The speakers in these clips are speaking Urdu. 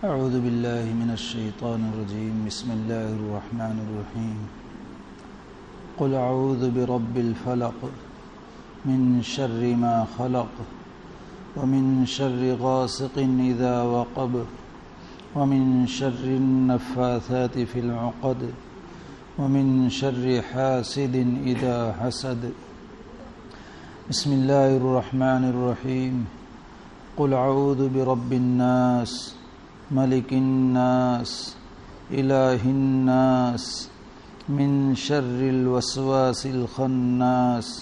اعوذ باللہ من الشیطان الرجیم بسم اللہ الرحمن الرحیم قل اعوذ برب الفلق من شر ما خلق ومن شر غاسق اذا وقب ومن شر النفاثات في العقد ومن شر حاسد اذا حسد بسم اللہ الرحمن الرحیم قل اعوذ برب الناس ملک الناس الہ الناس من شر الوسواس الخناس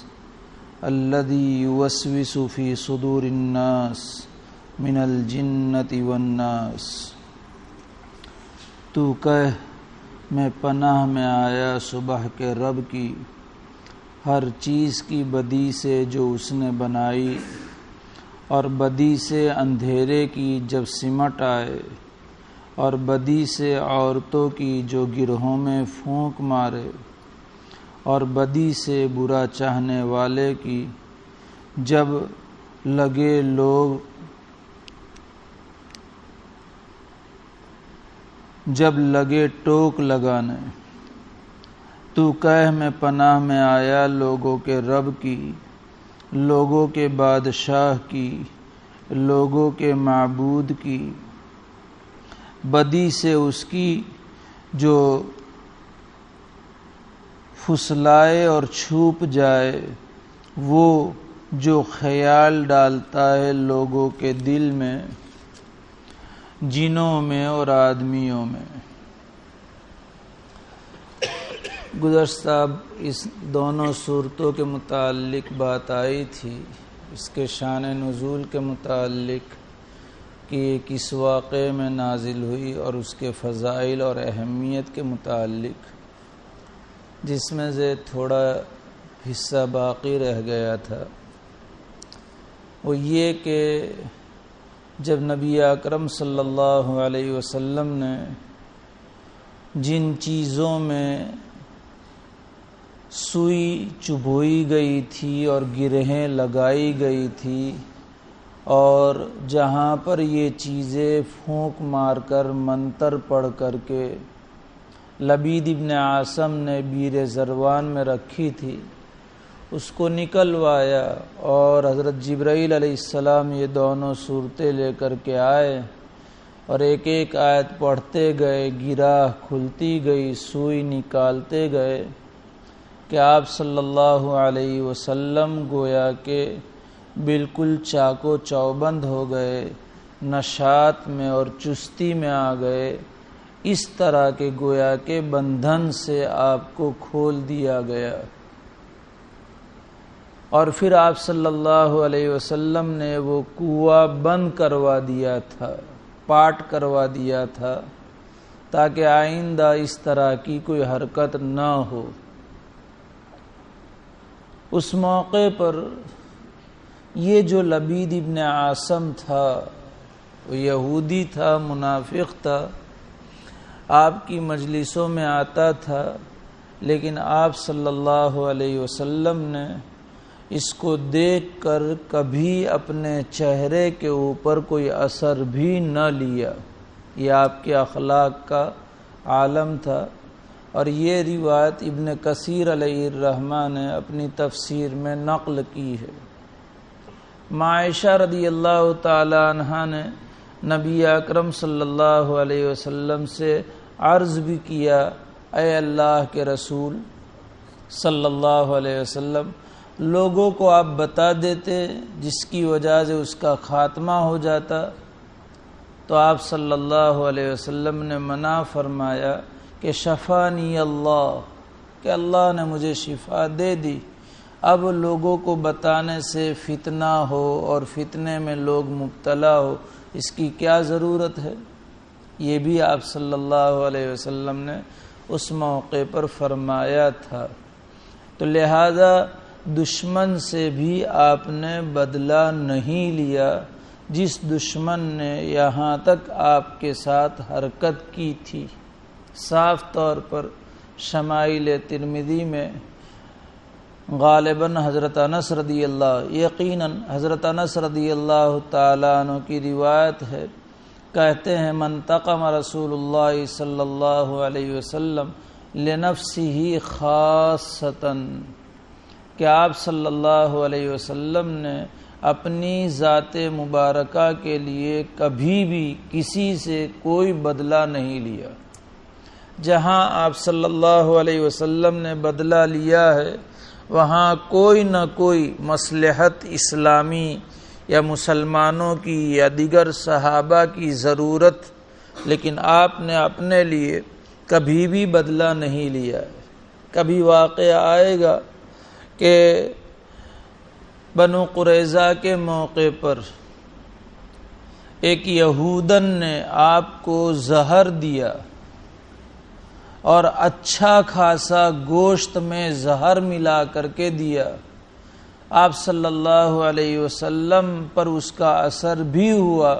الذي يوسوس في صدور الناس من الجنة والناس۔ تو کہہ میں پناہ میں آیا صبح کے رب کی، ہر چیز کی بدی سے جو اس نے بنائی، اور بدی سے اندھیرے کی جب سمٹ آئے، اور بدی سے عورتوں کی جو گرہوں میں پھونک مارے، اور بدی سے برا چاہنے والے کی جب لگے ٹوک لگانے۔ تو کہہ میں پناہ میں آیا لوگوں کے رب کی، لوگوں کے بادشاہ کی، لوگوں کے معبود کی، بدی سے اس کی جو پھسلائے اور چھپ جائے، وہ جو خیال ڈالتا ہے لوگوں کے دل میں، جنوں میں اور آدمیوں میں۔ گزشتہ اس دونوں صورتوں کے متعلق بات آئی تھی، اس کے شان نزول کے متعلق کہ یہ کس واقعے میں نازل ہوئی، اور اس کے فضائل اور اہمیت کے متعلق، جس میں سے تھوڑا حصہ باقی رہ گیا تھا۔ وہ یہ کہ جب نبی اکرم صلی اللہ علیہ وسلم نے جن چیزوں میں سوئی چبھوئی گئی تھی اور گرہیں لگائی گئی تھی، اور جہاں پر یہ چیزیں پھونک مار کر منتر پڑھ کر کے لبید ابن عاصم نے بیر زروان میں رکھی تھی، اس کو نکلوایا، اور حضرت جبرائیل علیہ السلام یہ دونوں صورتیں لے کر کے آئے، اور ایک ایک آیت پڑھتے گئے، گراہ کھلتی گئی، سوئی نکالتے گئے، کہ آپ صلی اللہ علیہ وسلم گویا کہ بالکل چاق و چوبند ہو گئے، نشاط میں اور چستی میں آ گئے، اس طرح کے گویا کہ بندھن سے آپ کو کھول دیا گیا۔ اور پھر آپ صلی اللہ علیہ وسلم نے وہ کنواں بند کروا دیا تھا، پاٹ کروا دیا تھا، تاکہ آئندہ اس طرح کی کوئی حرکت نہ ہو۔ اس موقع پر یہ جو لبید ابن عاصم تھا، وہ یہودی تھا، منافق تھا، آپ کی مجلسوں میں آتا تھا، لیکن آپ صلی اللہ علیہ وسلم نے اس کو دیکھ کر کبھی اپنے چہرے کے اوپر کوئی اثر بھی نہ لیا۔ یہ آپ کے اخلاق کا عالم تھا، اور یہ روایت ابن کثیر علیہ الرحمہ نے اپنی تفسیر میں نقل کی ہے۔ عائشہ رضی اللہ تعالی عنہا نے نبی اکرم صلی اللہ علیہ وسلم سے عرض بھی کیا، اے اللہ کے رسول صلی اللہ علیہ وسلم، لوگوں کو آپ بتا دیتے جس کی وجہ سے اس کا خاتمہ ہو جاتا۔ تو آپ صلی اللہ علیہ وسلم نے منع فرمایا کہ شفانی اللہ، کہ اللہ نے مجھے شفا دے دی، اب لوگوں کو بتانے سے فتنہ ہو اور فتنے میں لوگ مبتلا ہو، اس کی کیا ضرورت ہے؟ یہ بھی آپ صلی اللہ علیہ وسلم نے اس موقع پر فرمایا تھا۔ تو لہذا دشمن سے بھی آپ نے بدلہ نہیں لیا، جس دشمن نے یہاں تک آپ کے ساتھ حرکت کی تھی۔ صاف طور پر شمائل ترمذی میں غالباً حضرت انس رضی اللہ، یقیناً حضرت انس رضی اللہ تعالیٰ عنہ کی روایت ہے کہتے ہیں منتقم رسول اللہ صلی اللہ علیہ وسلم لنفسہ خاصتاً، کہ آپ صلی اللہ علیہ وسلم نے اپنی ذات مبارکہ کے لیے کبھی بھی کسی سے کوئی بدلہ نہیں لیا۔ جہاں آپ صلی اللہ علیہ وسلم نے بدلہ لیا ہے وہاں کوئی نہ کوئی مصلحت اسلامی یا مسلمانوں کی یا دیگر صحابہ کی ضرورت، لیکن آپ نے اپنے لیے کبھی بھی بدلہ نہیں لیا ہے۔ کبھی واقعہ آئے گا کہ بنو قریظہ کے موقع پر ایک یہودن نے آپ کو زہر دیا اور اچھا خاصا گوشت میں زہر ملا کر کے دیا۔ آپ صلی اللہ علیہ وسلم پر اس کا اثر بھی ہوا۔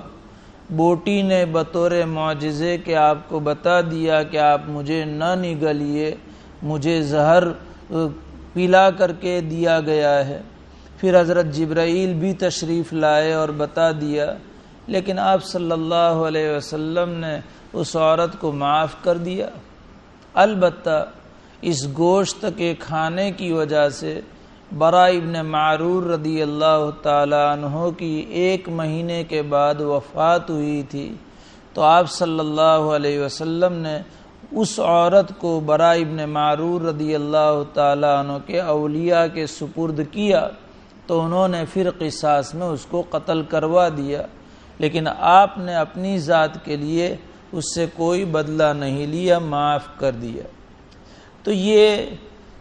بوٹی نے بطور معجزے کہ آپ کو بتا دیا کہ آپ مجھے نہ نگلیے، مجھے زہر پلا کر کے دیا گیا ہے۔ پھر حضرت جبرائیل بھی تشریف لائے اور بتا دیا، لیکن آپ صلی اللہ علیہ وسلم نے اس عورت کو معاف کر دیا۔ البتہ اس گوشت کے کھانے کی وجہ سے برا ابن معرور رضی اللہ تعالی عنہ کی 1 مہینے کے بعد وفات ہوئی تھی، تو آپ صلی اللہ علیہ وسلم نے اس عورت کو برا ابن معرور رضی اللہ تعالی عنہ کے اولیاء کے سپرد کیا، تو انہوں نے پھر قصاص میں اس کو قتل کروا دیا، لیکن آپ نے اپنی ذات کے لیے اس سے کوئی بدلہ نہیں لیا، معاف کر دیا۔ تو یہ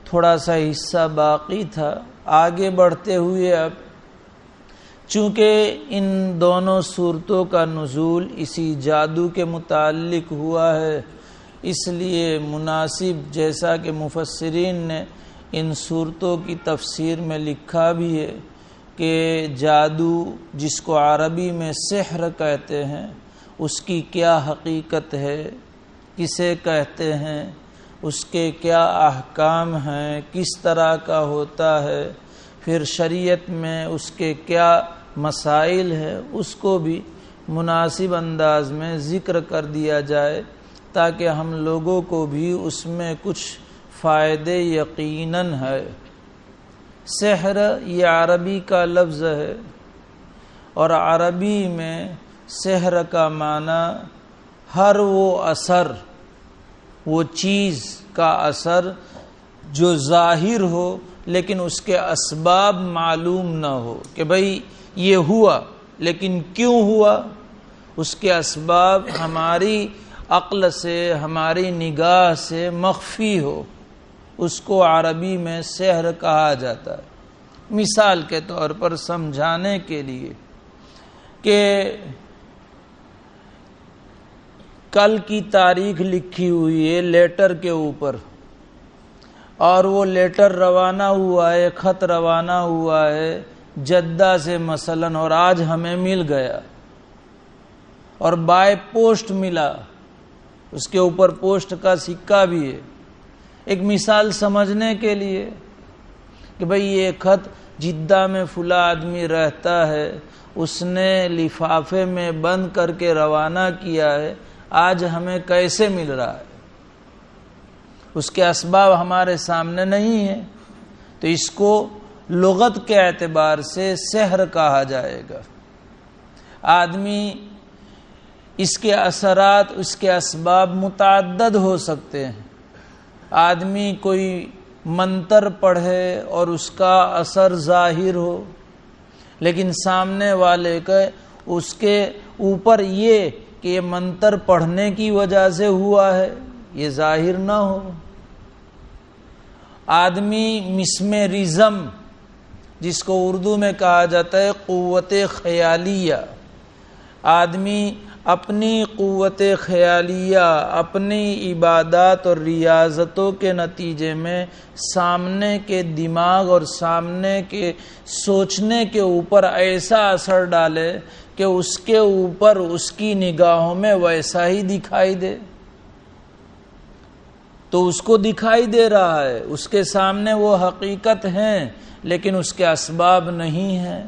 تھوڑا سا حصہ باقی تھا۔ آگے بڑھتے ہوئے اب چونکہ ان دونوں صورتوں کا نزول اسی جادو کے متعلق ہوا ہے، اس لیے مناسب، جیسا کہ مفسرین نے ان صورتوں کی تفسیر میں لکھا بھی ہے کہ جادو، جس کو عربی میں سحر کہتے ہیں، اس کی کیا حقیقت ہے، کسے کہتے ہیں، اس کے کیا احکام ہیں، کس طرح کا ہوتا ہے، پھر شریعت میں اس کے کیا مسائل ہے، اس کو بھی مناسب انداز میں ذکر کر دیا جائے تاکہ ہم لوگوں کو بھی اس میں کچھ فائدے یقیناً ہے۔ سحر یہ عربی کا لفظ ہے، اور عربی میں سحر کا معنی ہر وہ اثر، وہ چیز کا اثر جو ظاہر ہو لیکن اس کے اسباب معلوم نہ ہو، کہ بھئی یہ ہوا لیکن کیوں ہوا، اس کے اسباب ہماری عقل سے، ہماری نگاہ سے مخفی ہو، اس کو عربی میں سحر کہا جاتا ہے۔ مثال کے طور پر سمجھانے کے لیے کہ کل کی تاریخ لکھی ہوئی ہے لیٹر کے اوپر، اور وہ لیٹر روانہ ہوا ہے، خط روانہ ہوا ہے جدہ سے مثلاً، اور آج ہمیں مل گیا، اور بائی پوسٹ ملا، اس کے اوپر پوسٹ کا سکہ بھی ہے۔ ایک مثال سمجھنے کے لیے کہ بھئی یہ خط جدہ میں فلاں آدمی رہتا ہے، اس نے لفافے میں بند کر کے روانہ کیا ہے، آج ہمیں کیسے مل رہا ہے، اس کے اسباب ہمارے سامنے نہیں ہیں، تو اس کو لغت کے اعتبار سے سحر کہا جائے گا۔ آدمی اس کے اثرات، اس کے اسباب متعدد ہو سکتے ہیں۔ آدمی کوئی منتر پڑھے اور اس کا اثر ظاہر ہو، لیکن سامنے والے کا اس کے اوپر یہ کہ یہ منتر پڑھنے کی وجہ سے ہوا ہے، یہ ظاہر نہ ہو۔ آدمی مسمرزم، جس کو اردو میں کہا جاتا ہے قوت خیالیہ، آدمی اپنی قوت خیالیہ، اپنی عبادات اور ریاضتوں کے نتیجے میں سامنے کے دماغ اور سامنے کے سوچنے کے اوپر ایسا اثر ڈالے کہ اس کے اوپر اس کی نگاہوں میں ویسا ہی دکھائی دے، تو اس کو دکھائی دے رہا ہے، اس کے سامنے وہ حقیقت ہیں لیکن اس کے اسباب نہیں ہیں۔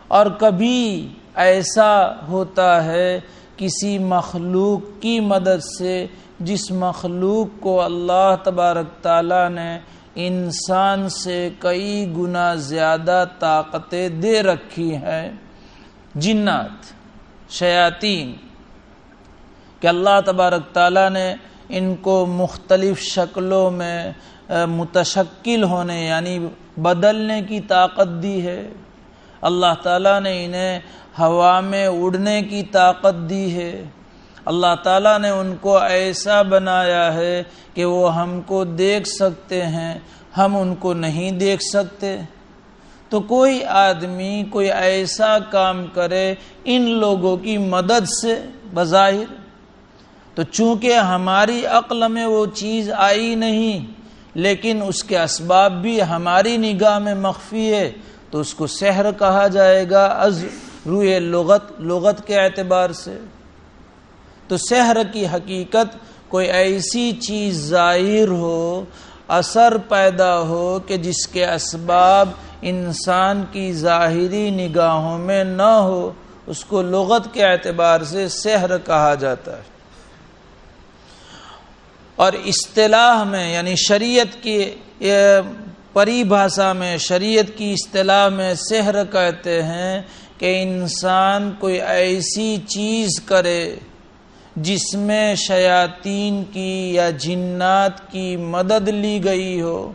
اور کبھی ایسا ہوتا ہے کسی مخلوق کی مدد سے جس مخلوق کو اللہ تبارک تعالیٰ نے انسان سے کئی گنا زیادہ طاقتیں دے رکھی ہیں، جنات، شیاطین، کہ اللہ تبارک تعالیٰ نے ان کو مختلف شکلوں میں متشکل ہونے یعنی بدلنے کی طاقت دی ہے۔ اللہ تعالیٰ نے انہیں ہوا میں اڑنے کی طاقت دی ہے۔ اللہ تعالیٰ نے ان کو ایسا بنایا ہے کہ وہ ہم کو دیکھ سکتے ہیں، ہم ان کو نہیں دیکھ سکتے۔ تو کوئی آدمی کوئی ایسا کام کرے ان لوگوں کی مدد سے بظاہر، تو چونکہ ہماری عقل میں وہ چیز آئی نہیں لیکن اس کے اسباب بھی ہماری نگاہ میں مخفی ہے، تو اس کو سحر کہا جائے گا از روئے لغت کے اعتبار سے۔ تو سحر کی حقیقت کوئی ایسی چیز ظاہر ہو، اثر پیدا ہو کہ جس کے اسباب انسان کی ظاہری نگاہوں میں نہ ہو، اس کو لغت کے اعتبار سے سحر کہا جاتا ہے۔ اور اصطلاح میں یعنی شریعت کی پریبھاشا میں، شریعت کی اصطلاح میں سحر کہتے ہیں کہ انسان کوئی ایسی چیز کرے جس میں شیاطین کی یا جنات کی مدد لی گئی ہو،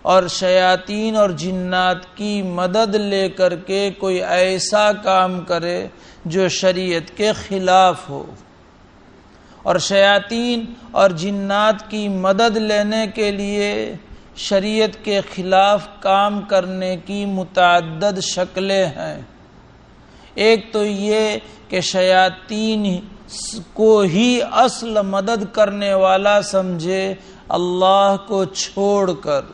اور شیاطین اور جنات کی مدد لے کر کے کوئی ایسا کام کرے جو شریعت کے خلاف ہو۔ اور شیاطین اور جنات کی مدد لینے کے لیے شریعت کے خلاف کام کرنے کی متعدد شکلیں ہیں۔ ایک تو یہ کہ شیاطین کو ہی اصل مدد کرنے والا سمجھے اللہ کو چھوڑ کر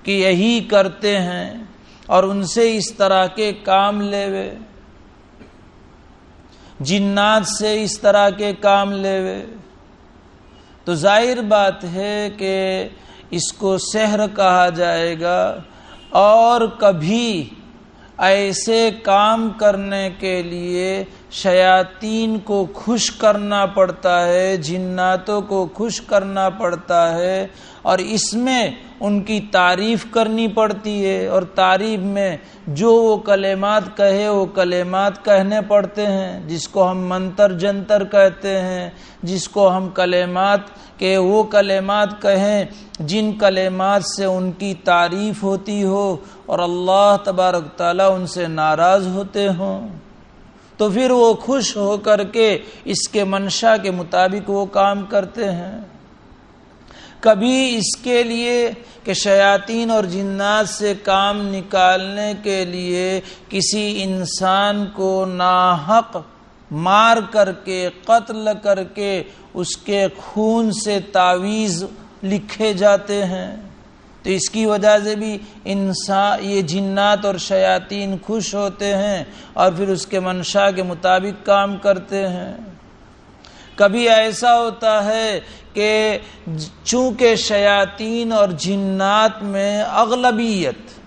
کہ یہی کرتے ہیں اور ان سے اس طرح کے کام لیوے، جنات سے اس طرح کے کام لیوے، تو ظاہر بات ہے کہ اس کو سحر کہا جائے گا۔ اور کبھی ایسے کام کرنے کے لیے شیاطین کو خوش کرنا پڑتا ہے، جناتوں کو خوش کرنا پڑتا ہے، اور اس میں ان کی تعریف کرنی پڑتی ہے، اور تعریف میں جو وہ کلمات کہے وہ کلمات کہنے پڑتے ہیں، جس کو ہم منتر جنتر کہتے ہیں، جس کو ہم کلمات کہ وہ کلمات کہیں جن کلمات سے ان کی تعریف ہوتی ہو اور اللہ تبارک تعالیٰ ان سے ناراض ہوتے ہوں، تو پھر وہ خوش ہو کر کے اس کے منشا کے مطابق وہ کام کرتے ہیں۔ کبھی اس کے لیے کہ شیاطین اور جنات سے کام نکالنے کے لیے کسی انسان کو ناحق مار کر کے قتل کر کے اس کے خون سے تعویذ لکھے جاتے ہیں، تو اس کی وجہ سے بھی انسان یہ جنات اور شیاطین خوش ہوتے ہیں اور پھر اس کے منشا کے مطابق کام کرتے ہیں۔ کبھی ایسا ہوتا ہے کہ چونکہ شیاطین اور جنات میں اغلبیت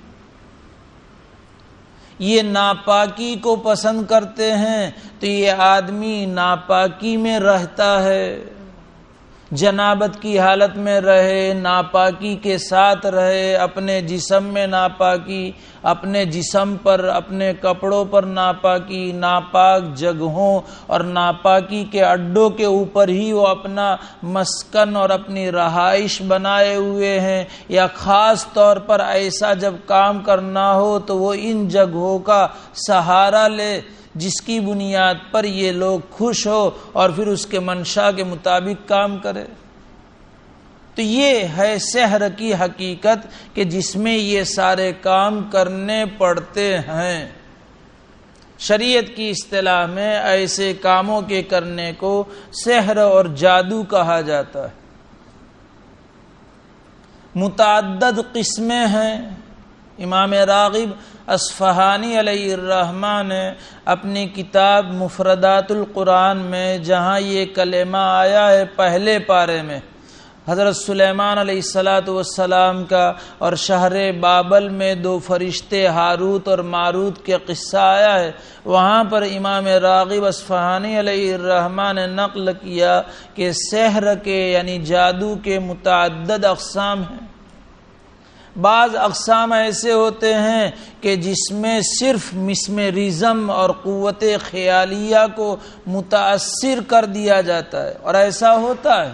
یہ ناپاکی کو پسند کرتے ہیں، تو یہ آدمی ناپاکی میں رہتا ہے، جنابت کی حالت میں رہے، ناپاکی کے ساتھ رہے، اپنے جسم میں ناپاکی، اپنے جسم پر، اپنے کپڑوں پر ناپاکی، ناپاک جگہوں اور ناپاکی کے اڈوں کے اوپر ہی وہ اپنا مسکن اور اپنی رہائش بنائے ہوئے ہیں، یا خاص طور پر ایسا جب کام کرنا ہو تو وہ ان جگہوں کا سہارا لے جس کی بنیاد پر یہ لوگ خوش ہو اور پھر اس کے منشا کے مطابق کام کرے۔ تو یہ ہے سحر کی حقیقت کہ جس میں یہ سارے کام کرنے پڑتے ہیں۔ شریعت کی اصطلاح میں ایسے کاموں کے کرنے کو سحر اور جادو کہا جاتا ہے۔ متعدد قسمیں ہیں۔ امام راغب اصفہانی علیہ الرحمہ نے اپنی کتاب مفردات القرآن میں جہاں یہ کلمہ آیا ہے پہلے پارے میں حضرت سلیمان علیہ السلام کا اور شہر بابل میں 2 فرشتے ہاروت اور ماروت کے قصہ آیا ہے، وہاں پر امام راغب اصفہانی علیہ الرحمہ نے نقل کیا کہ سحر کے یعنی جادو کے متعدد اقسام ہیں۔ بعض اقسام ایسے ہوتے ہیں کہ جس میں صرف مسمرزم اور قوت خیالیہ کو متاثر کر دیا جاتا ہے، اور ایسا ہوتا ہے۔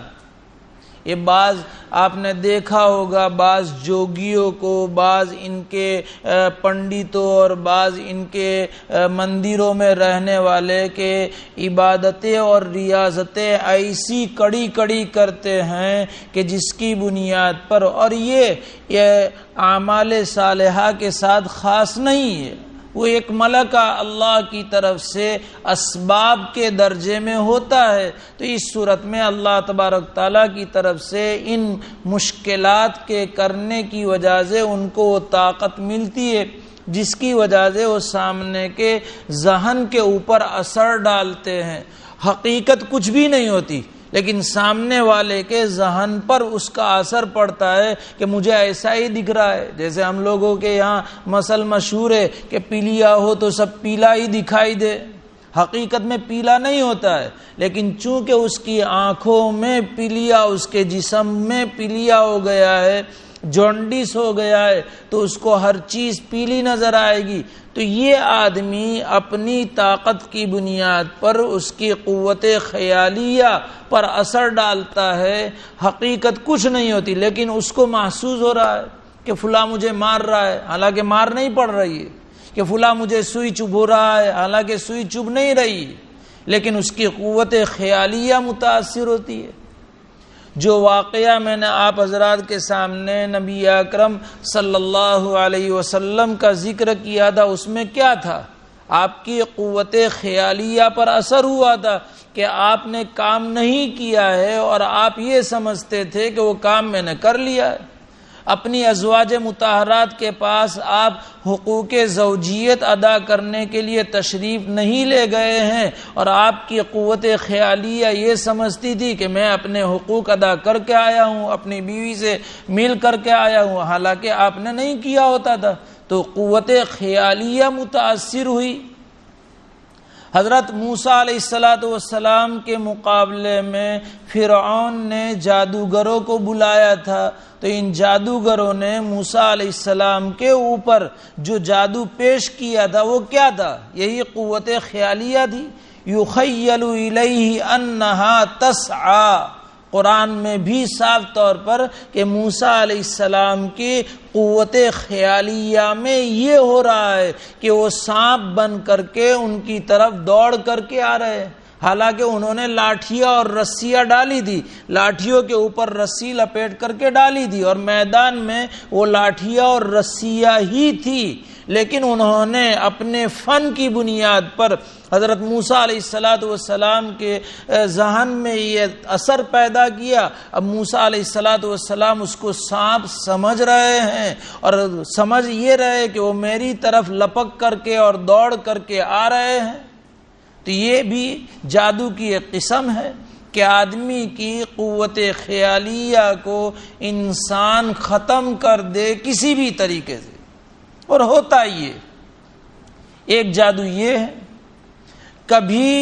یہ بعض آپ نے دیکھا ہوگا، بعض جوگیوں کو، بعض ان کے پنڈتوں اور بعض ان کے مندروں میں رہنے والے کے عبادتیں اور ریاضتیں ایسی کڑی کڑی کرتے ہیں کہ جس کی بنیاد پر، اور یہ اعمال صالحہ کے ساتھ خاص نہیں ہے، وہ ایک ملکہ اللہ کی طرف سے اسباب کے درجے میں ہوتا ہے۔ تو اس صورت میں اللہ تبارک تعالیٰ کی طرف سے ان مشکلات کے کرنے کی وجہ سے ان کو وہ طاقت ملتی ہے جس کی وجہ سے وہ سامنے کے ذہن کے اوپر اثر ڈالتے ہیں۔ حقیقت کچھ بھی نہیں ہوتی، لیکن سامنے والے کے ذہن پر اس کا اثر پڑتا ہے کہ مجھے ایسا ہی دکھ رہا ہے۔ جیسے ہم لوگوں کے یہاں مثل مشہور ہے کہ پیلیا ہو تو سب پیلا ہی دکھائی دے، حقیقت میں پیلا نہیں ہوتا ہے، لیکن چونکہ اس کی آنکھوں میں پیلیا، اس کے جسم میں پیلیا ہو گیا ہے، جونڈس ہو گیا ہے، تو اس کو ہر چیز پیلی نظر آئے گی۔ تو یہ آدمی اپنی طاقت کی بنیاد پر اس کی قوت خیالیہ پر اثر ڈالتا ہے، حقیقت کچھ نہیں ہوتی، لیکن اس کو محسوس ہو رہا ہے کہ فلاں مجھے مار رہا ہے، حالانکہ مار نہیں پڑ رہی ہے، کہ فلاں مجھے سوئی چبھ رہا ہے، حالانکہ سوئی چبھ نہیں رہی، لیکن اس کی قوت خیالیہ متاثر ہوتی ہے۔ جو واقعہ میں نے آپ حضرات کے سامنے نبی اکرم صلی اللہ علیہ وسلم کا ذکر کیا تھا، اس میں کیا تھا؟ آپ کی قوت خیالیہ پر اثر ہوا تھا کہ آپ نے کام نہیں کیا ہے اور آپ یہ سمجھتے تھے کہ وہ کام میں نے کر لیا ہے۔ اپنی ازواج مطہرات کے پاس آپ حقوق زوجیت ادا کرنے کے لیے تشریف نہیں لے گئے ہیں، اور آپ کی قوت خیالیہ یہ سمجھتی تھی کہ میں اپنے حقوق ادا کر کے آیا ہوں، اپنی بیوی سے مل کر کے آیا ہوں، حالانکہ آپ نے نہیں کیا ہوتا تھا۔ تو قوت خیالیہ متاثر ہوئی۔ حضرت موسیٰ علیہ السلام کے مقابلے میں فرعون نے جادوگروں کو بلایا تھا، تو ان جادوگروں نے موسیٰ علیہ السلام کے اوپر جو جادو پیش کیا تھا وہ کیا تھا؟ یہی قوت خیالیہ تھی۔ یخیل الیہ انہا تسعی، قرآن میں بھی صاف طور پر کہ موسیٰ علیہ السلام کی قوت خیالیہ میں یہ ہو رہا ہے کہ وہ سانپ بن کر کے ان کی طرف دوڑ کر کے آ رہے ہیں، حالانکہ انہوں نے لاٹھیاں اور رسیاں ڈالی تھی، لاٹھیوں کے اوپر رسی لپیٹ کر کے ڈالی تھی، اور میدان میں وہ لاٹھیاں اور رسیاں ہی تھی، لیکن انہوں نے اپنے فن کی بنیاد پر حضرت موسیٰ علیہ السلام کے ذہن میں یہ اثر پیدا کیا۔ اب موسیٰ علیہ السلام اس کو سانپ سمجھ رہے ہیں، اور سمجھ یہ رہے کہ وہ میری طرف لپک کر کے اور دوڑ کر کے آ رہے ہیں۔ تو یہ بھی جادو کی ایک قسم ہے کہ آدمی کی قوت خیالیہ کو انسان ختم کر دے کسی بھی طریقے سے، اور ہوتا یہ ایک جادو یہ ہے، کبھی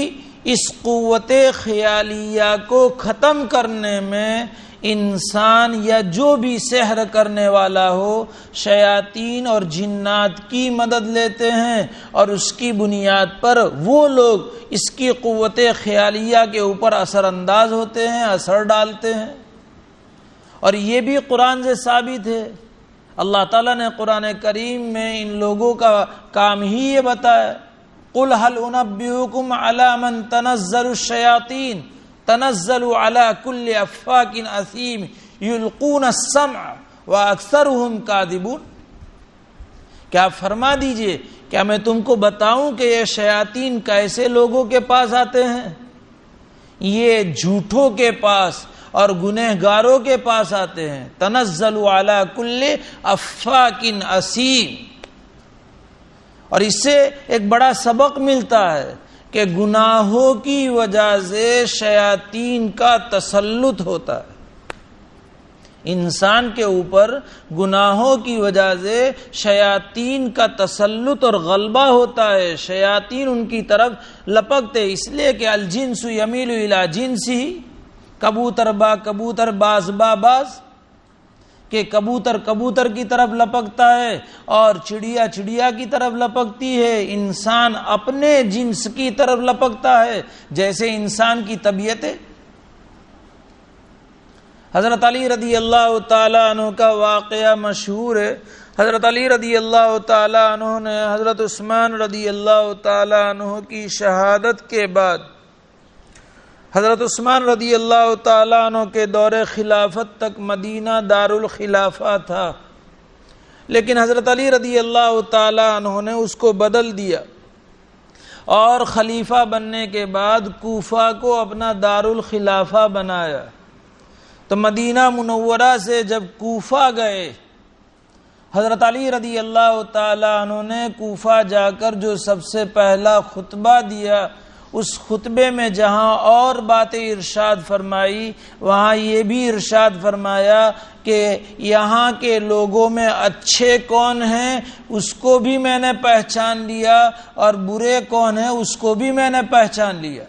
اس قوت خیالیہ کو ختم کرنے میں انسان یا جو بھی سحر کرنے والا ہو شیاطین اور جنات کی مدد لیتے ہیں، اور اس کی بنیاد پر وہ لوگ اس کی قوت خیالیہ کے اوپر اثر انداز ہوتے ہیں، اثر ڈالتے ہیں۔ اور یہ بھی قرآن سے ثابت ہے۔ اللہ تعالیٰ نے قرآن کریم میں ان لوگوں کا کام ہی یہ بتایا، قُلْ هَلْ أُنَبِّئُكُمْ عَلَى مَنْ تَنَزَّلُ الشَّيَاطِينُ تَنَزَّلُ عَلَى كُلِّ أَفَّاكٍ أَثِيمٍ يُلْقُونَ السَّمْعَ وَأَكْثَرُهُمْ كَاذِبُونَ۔ کیا فرما دیجئے، کیا میں تم کو بتاؤں کہ یہ شیاطین کیسے لوگوں کے پاس آتے ہیں؟ یہ جھوٹوں کے پاس اور گنہگاروں کے پاس آتے ہیں۔ تنزل علی کل افاک اثیم۔ اور اس سے ایک بڑا سبق ملتا ہے کہ گناہوں کی وجہ سے شیاطین کا تسلط ہوتا ہے۔ انسان کے اوپر گناہوں کی وجہ سے شیاطین کا تسلط اور غلبہ ہوتا ہے، شیاطین ان کی طرف لپکتے، اس لیے کہ الجنس یمیل الی جنسی، کبوتر با کبوتر، باز با باز، کہ کبوتر کبوتر کی طرف لپکتا ہے اور چڑیا چڑیا کی طرف لپکتی ہے، انسان اپنے جنس کی طرف لپکتا ہے، جیسے انسان کی طبیعت ہے۔ حضرت علی رضی اللہ تعالیٰ عنہ کا واقعہ مشہور ہے۔ حضرت علی رضی اللہ تعالیٰ عنہ نے حضرت عثمان رضی اللہ تعالیٰ عنہ کی شہادت کے بعد، حضرت عثمان رضی اللہ تعالیٰ عنہ کے دور خلافت تک مدینہ دارالخلافہ تھا، لیکن حضرت علی رضی اللہ تعالیٰ عنہ نے اس کو بدل دیا اور خلیفہ بننے کے بعد کوفہ کو اپنا دارالخلافہ بنایا۔ تو مدینہ منورہ سے جب کوفہ گئے، حضرت علی رضی اللہ تعالیٰ عنہ نے کوفہ جا کر جو سب سے پہلا خطبہ دیا، اس خطبے میں جہاں اور باتیں ارشاد فرمائی، وہاں یہ بھی ارشاد فرمایا کہ یہاں کے لوگوں میں اچھے کون ہیں اس کو بھی میں نے پہچان لیا، اور برے کون ہیں اس کو بھی میں نے پہچان لیا۔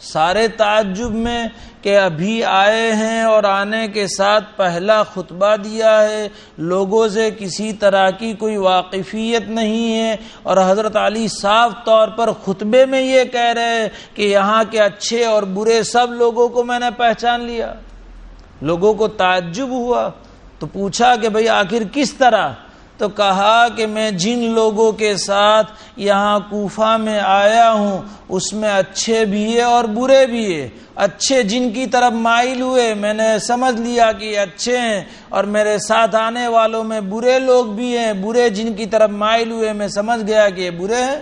سارے تعجب میں کہ ابھی آئے ہیں اور آنے کے ساتھ پہلا خطبہ دیا ہے، لوگوں سے کسی طرح کی کوئی واقفیت نہیں ہے، اور حضرت علی صاف طور پر خطبے میں یہ کہہ رہے ہیں کہ یہاں کے اچھے اور برے سب لوگوں کو میں نے پہچان لیا۔ لوگوں کو تعجب ہوا، تو پوچھا کہ بھئی آخر کس طرح؟ تو کہا کہ میں جن لوگوں کے ساتھ یہاں کوفہ میں آیا ہوں اس میں اچھے بھی ہیں اور برے بھی ہیں۔ اچھے جن کی طرف مائل ہوئے میں نے سمجھ لیا کہ یہ اچھے ہیں، اور میرے ساتھ آنے والوں میں برے لوگ بھی ہیں، برے جن کی طرف مائل ہوئے میں سمجھ گیا کہ یہ برے ہیں۔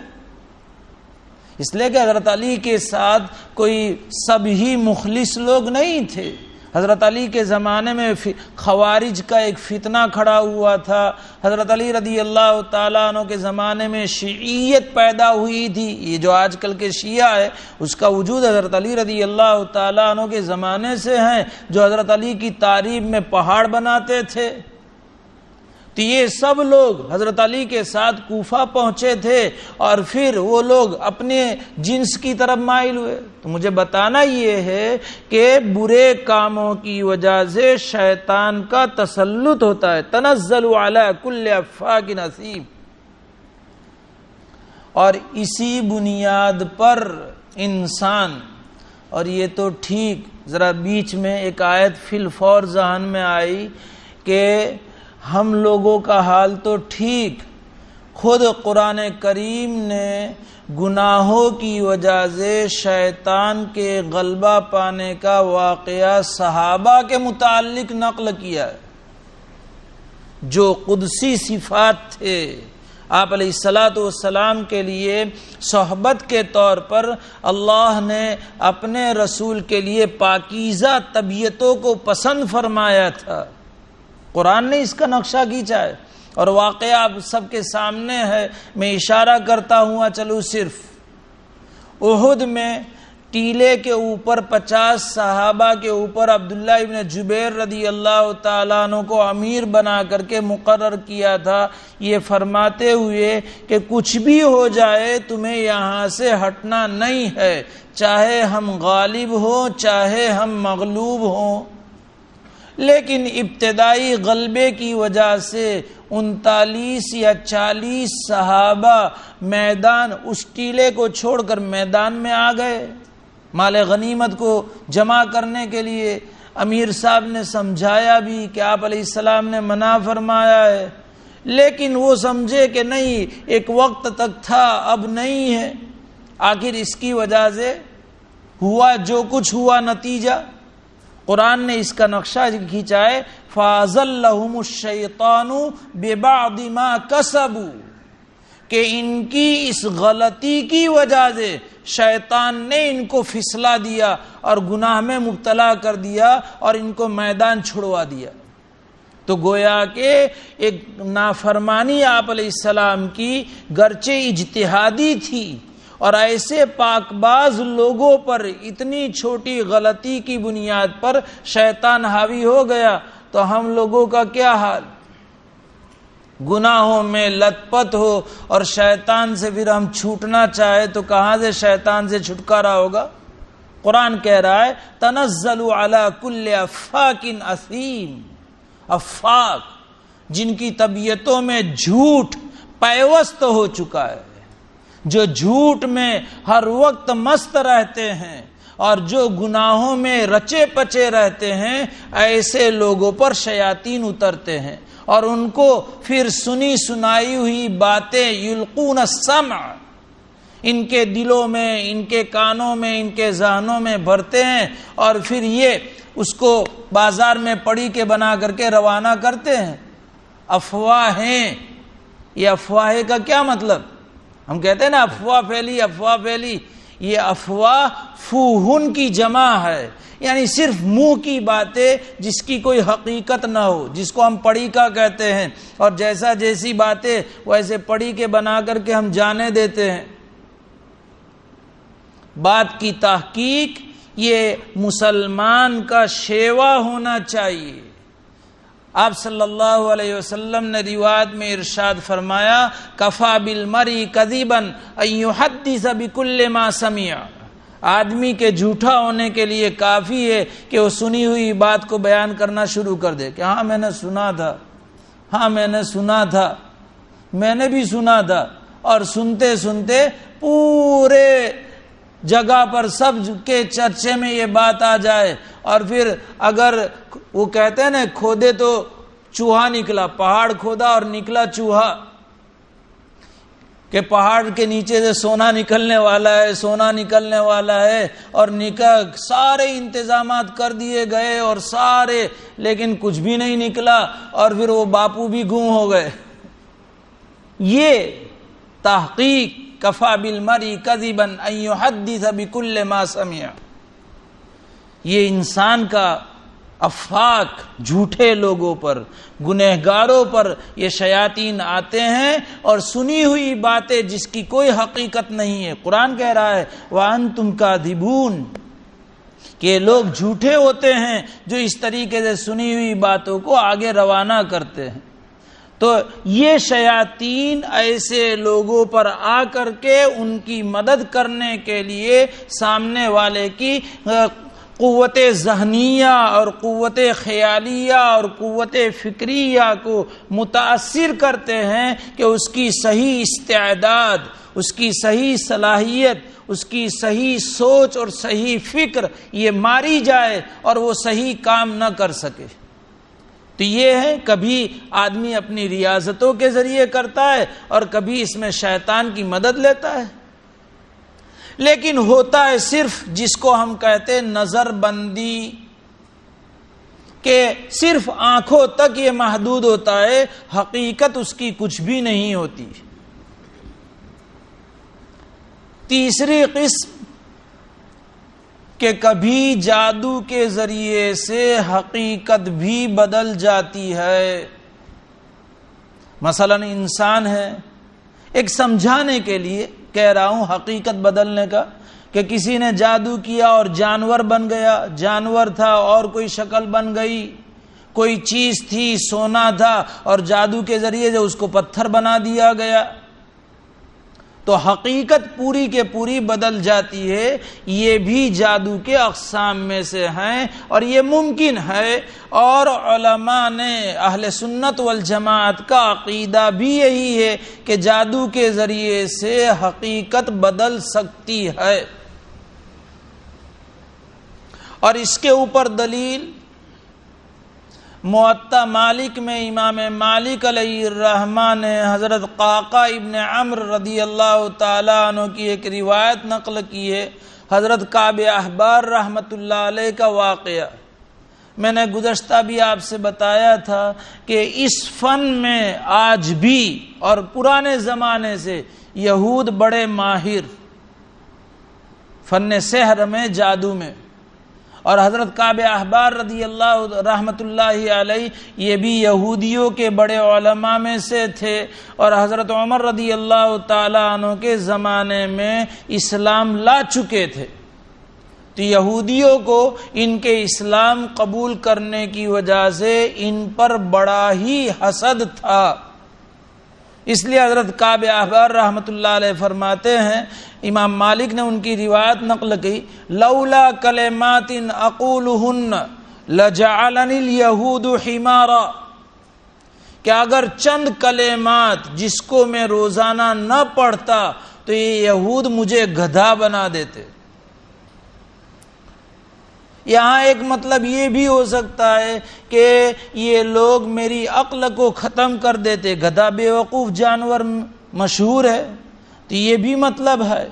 اس لیے کہ حضرت علی کے ساتھ کوئی سب ہی مخلص لوگ نہیں تھے۔ حضرت علی کے زمانے میں خوارج کا ایک فتنہ کھڑا ہوا تھا، حضرت علی رضی اللہ تعالیٰ عنہ کے زمانے میں شیعیت پیدا ہوئی تھی، یہ جو آج کل کے شیعہ ہے اس کا وجود حضرت علی رضی اللہ تعالیٰ عنہ کے زمانے سے ہیں، جو حضرت علی کی تعریف میں پہاڑ بناتے تھے۔ تو یہ سب لوگ حضرت علی کے ساتھ کوفہ پہنچے تھے، اور پھر وہ لوگ اپنے جنس کی طرف مائل ہوئے۔ تو مجھے بتانا یہ ہے کہ برے کاموں کی وجہ سے شیطان کا تسلط ہوتا ہے، تنزل علی کل افاک اثیم، اور اسی بنیاد پر انسان، اور یہ تو ٹھیک ذرا بیچ میں ایک آیت فی الفور ذہن میں آئی کہ ہم لوگوں کا حال تو ٹھیک، خود قرآن کریم نے گناہوں کی وجہ سے شیطان کے غلبہ پانے کا واقعہ صحابہ کے متعلق نقل کیا ہے، جو قدسی صفات تھے آپ علیہ الصلاۃ والسلام کے لیے صحبت کے طور پر اللہ نے اپنے رسول کے لیے پاکیزہ طبیعتوں کو پسند فرمایا تھا۔ قرآن نے اس کا نقشہ کھینچا ہے، اور واقعہ آپ سب کے سامنے ہے، میں اشارہ کرتا ہوں چلو صرف احد میں ٹیلے کے اوپر 50 صحابہ کے اوپر عبداللہ ابن جبیر رضی اللہ تعالیٰ عنہ کو امیر بنا کر کے مقرر کیا تھا، یہ فرماتے ہوئے کہ کچھ بھی ہو جائے تمہیں یہاں سے ہٹنا نہیں ہے، چاہے ہم غالب ہوں چاہے ہم مغلوب ہوں۔ لیکن ابتدائی غلبے کی وجہ سے 39 یا 40 صحابہ میدان، اس ٹیلے کو چھوڑ کر میدان میں آ گئے مال غنیمت کو جمع کرنے کے لیے۔ امیر صاحب نے سمجھایا بھی کہ آپ علیہ السلام نے منع فرمایا ہے، لیکن وہ سمجھے کہ نہیں، ایک وقت تک تھا اب نہیں ہے۔ آخر اس کی وجہ سے ہوا جو کچھ ہوا، نتیجہ قرآن نے اس کا نقشہ کھینچا ہے، فَأَزَلَّهُمُ الشَّيْطَانُ بِبَعْضِ مَا كَسَبُوا، کہ ان کی اس غلطی کی وجہ سے شیطان نے ان کو پھسلا دیا اور گناہ میں مبتلا کر دیا اور ان کو میدان چھڑوا دیا۔ تو گویا کہ ایک نافرمانی آپ علیہ السلام کی گرچہ اجتہادی تھی، اور ایسے پاک باز لوگوں پر اتنی چھوٹی غلطی کی بنیاد پر شیطان حاوی ہو گیا تو ہم لوگوں کا کیا حال؟ گناہوں میں لت پت ہو اور شیطان سے پھر ہم چھوٹنا چاہے تو کہاں سے شیطان سے چھٹکارا ہوگا؟ قرآن کہہ رہا ہے تنزل علی کل افاک اثیم، افاک جن کی طبیعتوں میں جھوٹ پیوست ہو چکا ہے، جو جھوٹ میں ہر وقت مست رہتے ہیں اور جو گناہوں میں رچے پچے رہتے ہیں، ایسے لوگوں پر شیاطین اترتے ہیں اور ان کو پھر سنی سنائی ہوئی باتیں یلقون السمع ان کے دلوں میں، ان کے کانوں میں، ان کے ذہنوں میں بھرتے ہیں اور پھر یہ اس کو بازار میں پڑی کے بنا کر کے روانہ کرتے ہیں۔ افواہیں، یہ افواہ کا کیا مطلب؟ ہم کہتے ہیں نا افواہ پھیلی، افواہ پھیلی، یہ افواہ فوہن کی جمع ہے، یعنی صرف منہ کی باتیں جس کی کوئی حقیقت نہ ہو، جس کو ہم پڑی کا کہتے ہیں، اور جیسی باتیں ویسے پڑی کے بنا کر کے ہم جانے دیتے ہیں۔ بات کی تحقیق یہ مسلمان کا شیوا ہونا چاہیے۔ آپ صلی اللہ علیہ وسلم نے روایت میں ارشاد فرمایا کفا بالمرء کذبا ان یحدث بکل ما سمع، آدمی کے جھوٹا ہونے کے لیے کافی ہے کہ وہ سنی ہوئی بات کو بیان کرنا شروع کر دے کہ ہاں میں نے سنا تھا، ہاں میں نے سنا تھا، میں نے بھی سنا تھا، اور سنتے سنتے پورے جگہ پر سب کے چرچے میں یہ بات آ جائے، اور پھر اگر وہ کہتے ہیں نا کھودے تو چوہا نکلا، پہاڑ کھودا اور نکلا چوہا، کہ پہاڑ کے نیچے سے سونا نکلنے والا ہے، سونا نکلنے والا ہے، اور سارے انتظامات کر دیے گئے اور سارے، لیکن کچھ بھی نہیں نکلا، اور پھر وہ باپو بھی گم ہو گئے۔ یہ تحقیق کفا بالمرء کذبا ان یحدث بکل ما سمع، یہ انسان کا افاق جھوٹے لوگوں پر، گنہگاروں پر یہ شیاطین آتے ہیں اور سنی ہوئی باتیں جس کی کوئی حقیقت نہیں ہے۔ قرآن کہہ رہا ہے وَأَنْتُمْ كَاذِبُونَ کہ یہ لوگ جھوٹے ہوتے ہیں جو اس طریقے سے سنی ہوئی باتوں کو آگے روانہ کرتے ہیں۔ تو یہ شیاطین ایسے لوگوں پر آ کر کے ان کی مدد کرنے کے لیے سامنے والے کی قوت ذہنیہ اور قوت خیالیہ اور قوت فکریہ کو متاثر کرتے ہیں کہ اس کی صحیح استعداد، اس کی صحیح صلاحیت، اس کی صحیح سوچ اور صحیح فکر یہ ماری جائے اور وہ صحیح کام نہ کر سکے۔ تو یہ ہے کبھی آدمی اپنی ریاضتوں کے ذریعے کرتا ہے اور کبھی اس میں شیطان کی مدد لیتا ہے، لیکن ہوتا ہے صرف جس کو ہم کہتے ہیں نظر بندی، کہ صرف آنکھوں تک یہ محدود ہوتا ہے، حقیقت اس کی کچھ بھی نہیں ہوتی۔ تیسری قسم کہ کبھی جادو کے ذریعے سے حقیقت بھی بدل جاتی ہے۔ مثلا انسان ہے، ایک سمجھانے کے لیے کہہ رہا ہوں حقیقت بدلنے کا، کہ کسی نے جادو کیا اور جانور بن گیا، جانور تھا اور کوئی شکل بن گئی، کوئی چیز تھی سونا تھا اور جادو کے ذریعے سے اس کو پتھر بنا دیا گیا، تو حقیقت پوری کے پوری بدل جاتی ہے۔ یہ بھی جادو کے اقسام میں سے ہیں اور یہ ممکن ہے، اور علماء نے اہل سنت والجماعت کا عقیدہ بھی یہی ہے کہ جادو کے ذریعے سے حقیقت بدل سکتی ہے، اور اس کے اوپر دلیل موطا مالک میں امام مالک علیہ الرحمہ نے حضرت قعقاع ابن عمرو رضی اللہ تعالیٰ عنہ کی ایک روایت نقل کی ہے، حضرت کعب احبار رحمۃ اللہ علیہ کا واقعہ۔ میں نے گزشتہ بھی آپ سے بتایا تھا کہ اس فن میں آج بھی اور پرانے زمانے سے یہود بڑے ماہر، فن سحر میں، جادو میں، اور حضرت کعب احبار رضی اللہ رحمۃ اللہ علیہ یہ بھی یہودیوں کے بڑے علماء میں سے تھے، اور حضرت عمر رضی اللہ تعالیٰ عنہ کے زمانے میں اسلام لا چکے تھے، تو یہودیوں کو ان کے اسلام قبول کرنے کی وجہ سے ان پر بڑا ہی حسد تھا۔ اس لیے حضرت کعب احبار رحمۃ اللہ علیہ فرماتے ہیں، امام مالک نے ان کی روایت نقل کی، لولا کلمات اقولہن لجعلنی الیہود حمارا، کہ اگر چند کلمات جس کو میں روزانہ نہ پڑھتا تو یہ یہود مجھے گدھا بنا دیتے۔ یہاں ایک مطلب یہ بھی ہو سکتا ہے کہ یہ لوگ میری عقل کو ختم کر دیتے، گدھا بیوقوف جانور مشہور ہے، تو یہ بھی مطلب ہے۔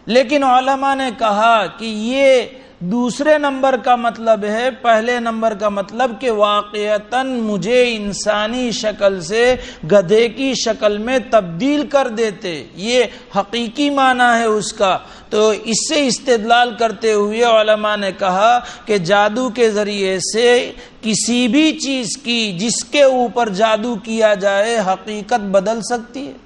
لیکن علماء نے کہا کہ یہ دوسرے نمبر کا مطلب ہے، پہلے نمبر کا مطلب کہ واقعتاً مجھے انسانی شکل سے گدھے کی شکل میں تبدیل کر دیتے، یہ حقیقی معنی ہے اس کا۔ تو اس سے استدلال کرتے ہوئے علماء نے کہا کہ جادو کے ذریعے سے کسی بھی چیز کی جس کے اوپر جادو کیا جائے حقیقت بدل سکتی ہے۔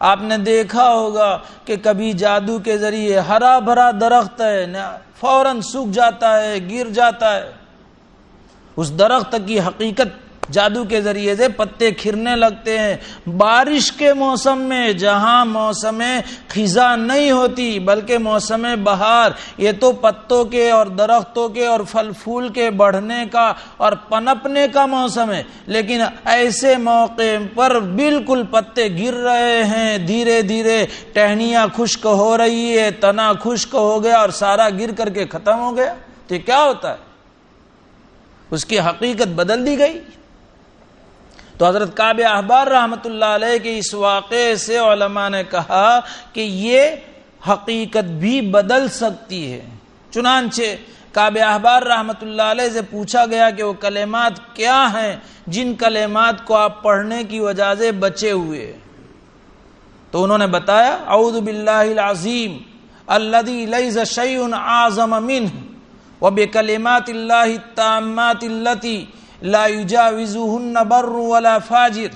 آپ نے دیکھا ہوگا کہ کبھی جادو کے ذریعے ہرا بھرا درخت ہے فوراً سوکھ جاتا ہے، گر جاتا ہے، اس درخت کی حقیقت جادو کے ذریعے سے پتے کھرنے لگتے ہیں۔ بارش کے موسم میں جہاں موسم خزاں نہیں ہوتی بلکہ موسم بہار، یہ تو پتوں کے اور درختوں کے اور پھل پھول کے بڑھنے کا اور پنپنے کا موسم ہے، لیکن ایسے موقع پر بالکل پتے گر رہے ہیں، دھیرے دھیرے ٹہنیاں خشک ہو رہی ہے، تنا خشک ہو گیا اور سارا گر کر کے ختم ہو گیا، تو کیا ہوتا ہے؟ اس کی حقیقت بدل دی گئی۔ تو حضرت کعب احبار رحمۃ اللہ علیہ کے اس واقعے سے علماء نے کہا کہ یہ حقیقت بھی بدل سکتی ہے۔ چنانچہ کعب احبار رحمۃ اللہ علیہ سے پوچھا گیا کہ وہ کلمات کیا ہیں جن کلمات کو آپ پڑھنے کی وجہ سے بچے ہوئے، تو انہوں نے بتایا، اعوذ باللہ العظیم الذی لیس شیء اعظم منہ وبکلمات اللہ التامات التی لا یجاوزہن بر ولا فاجر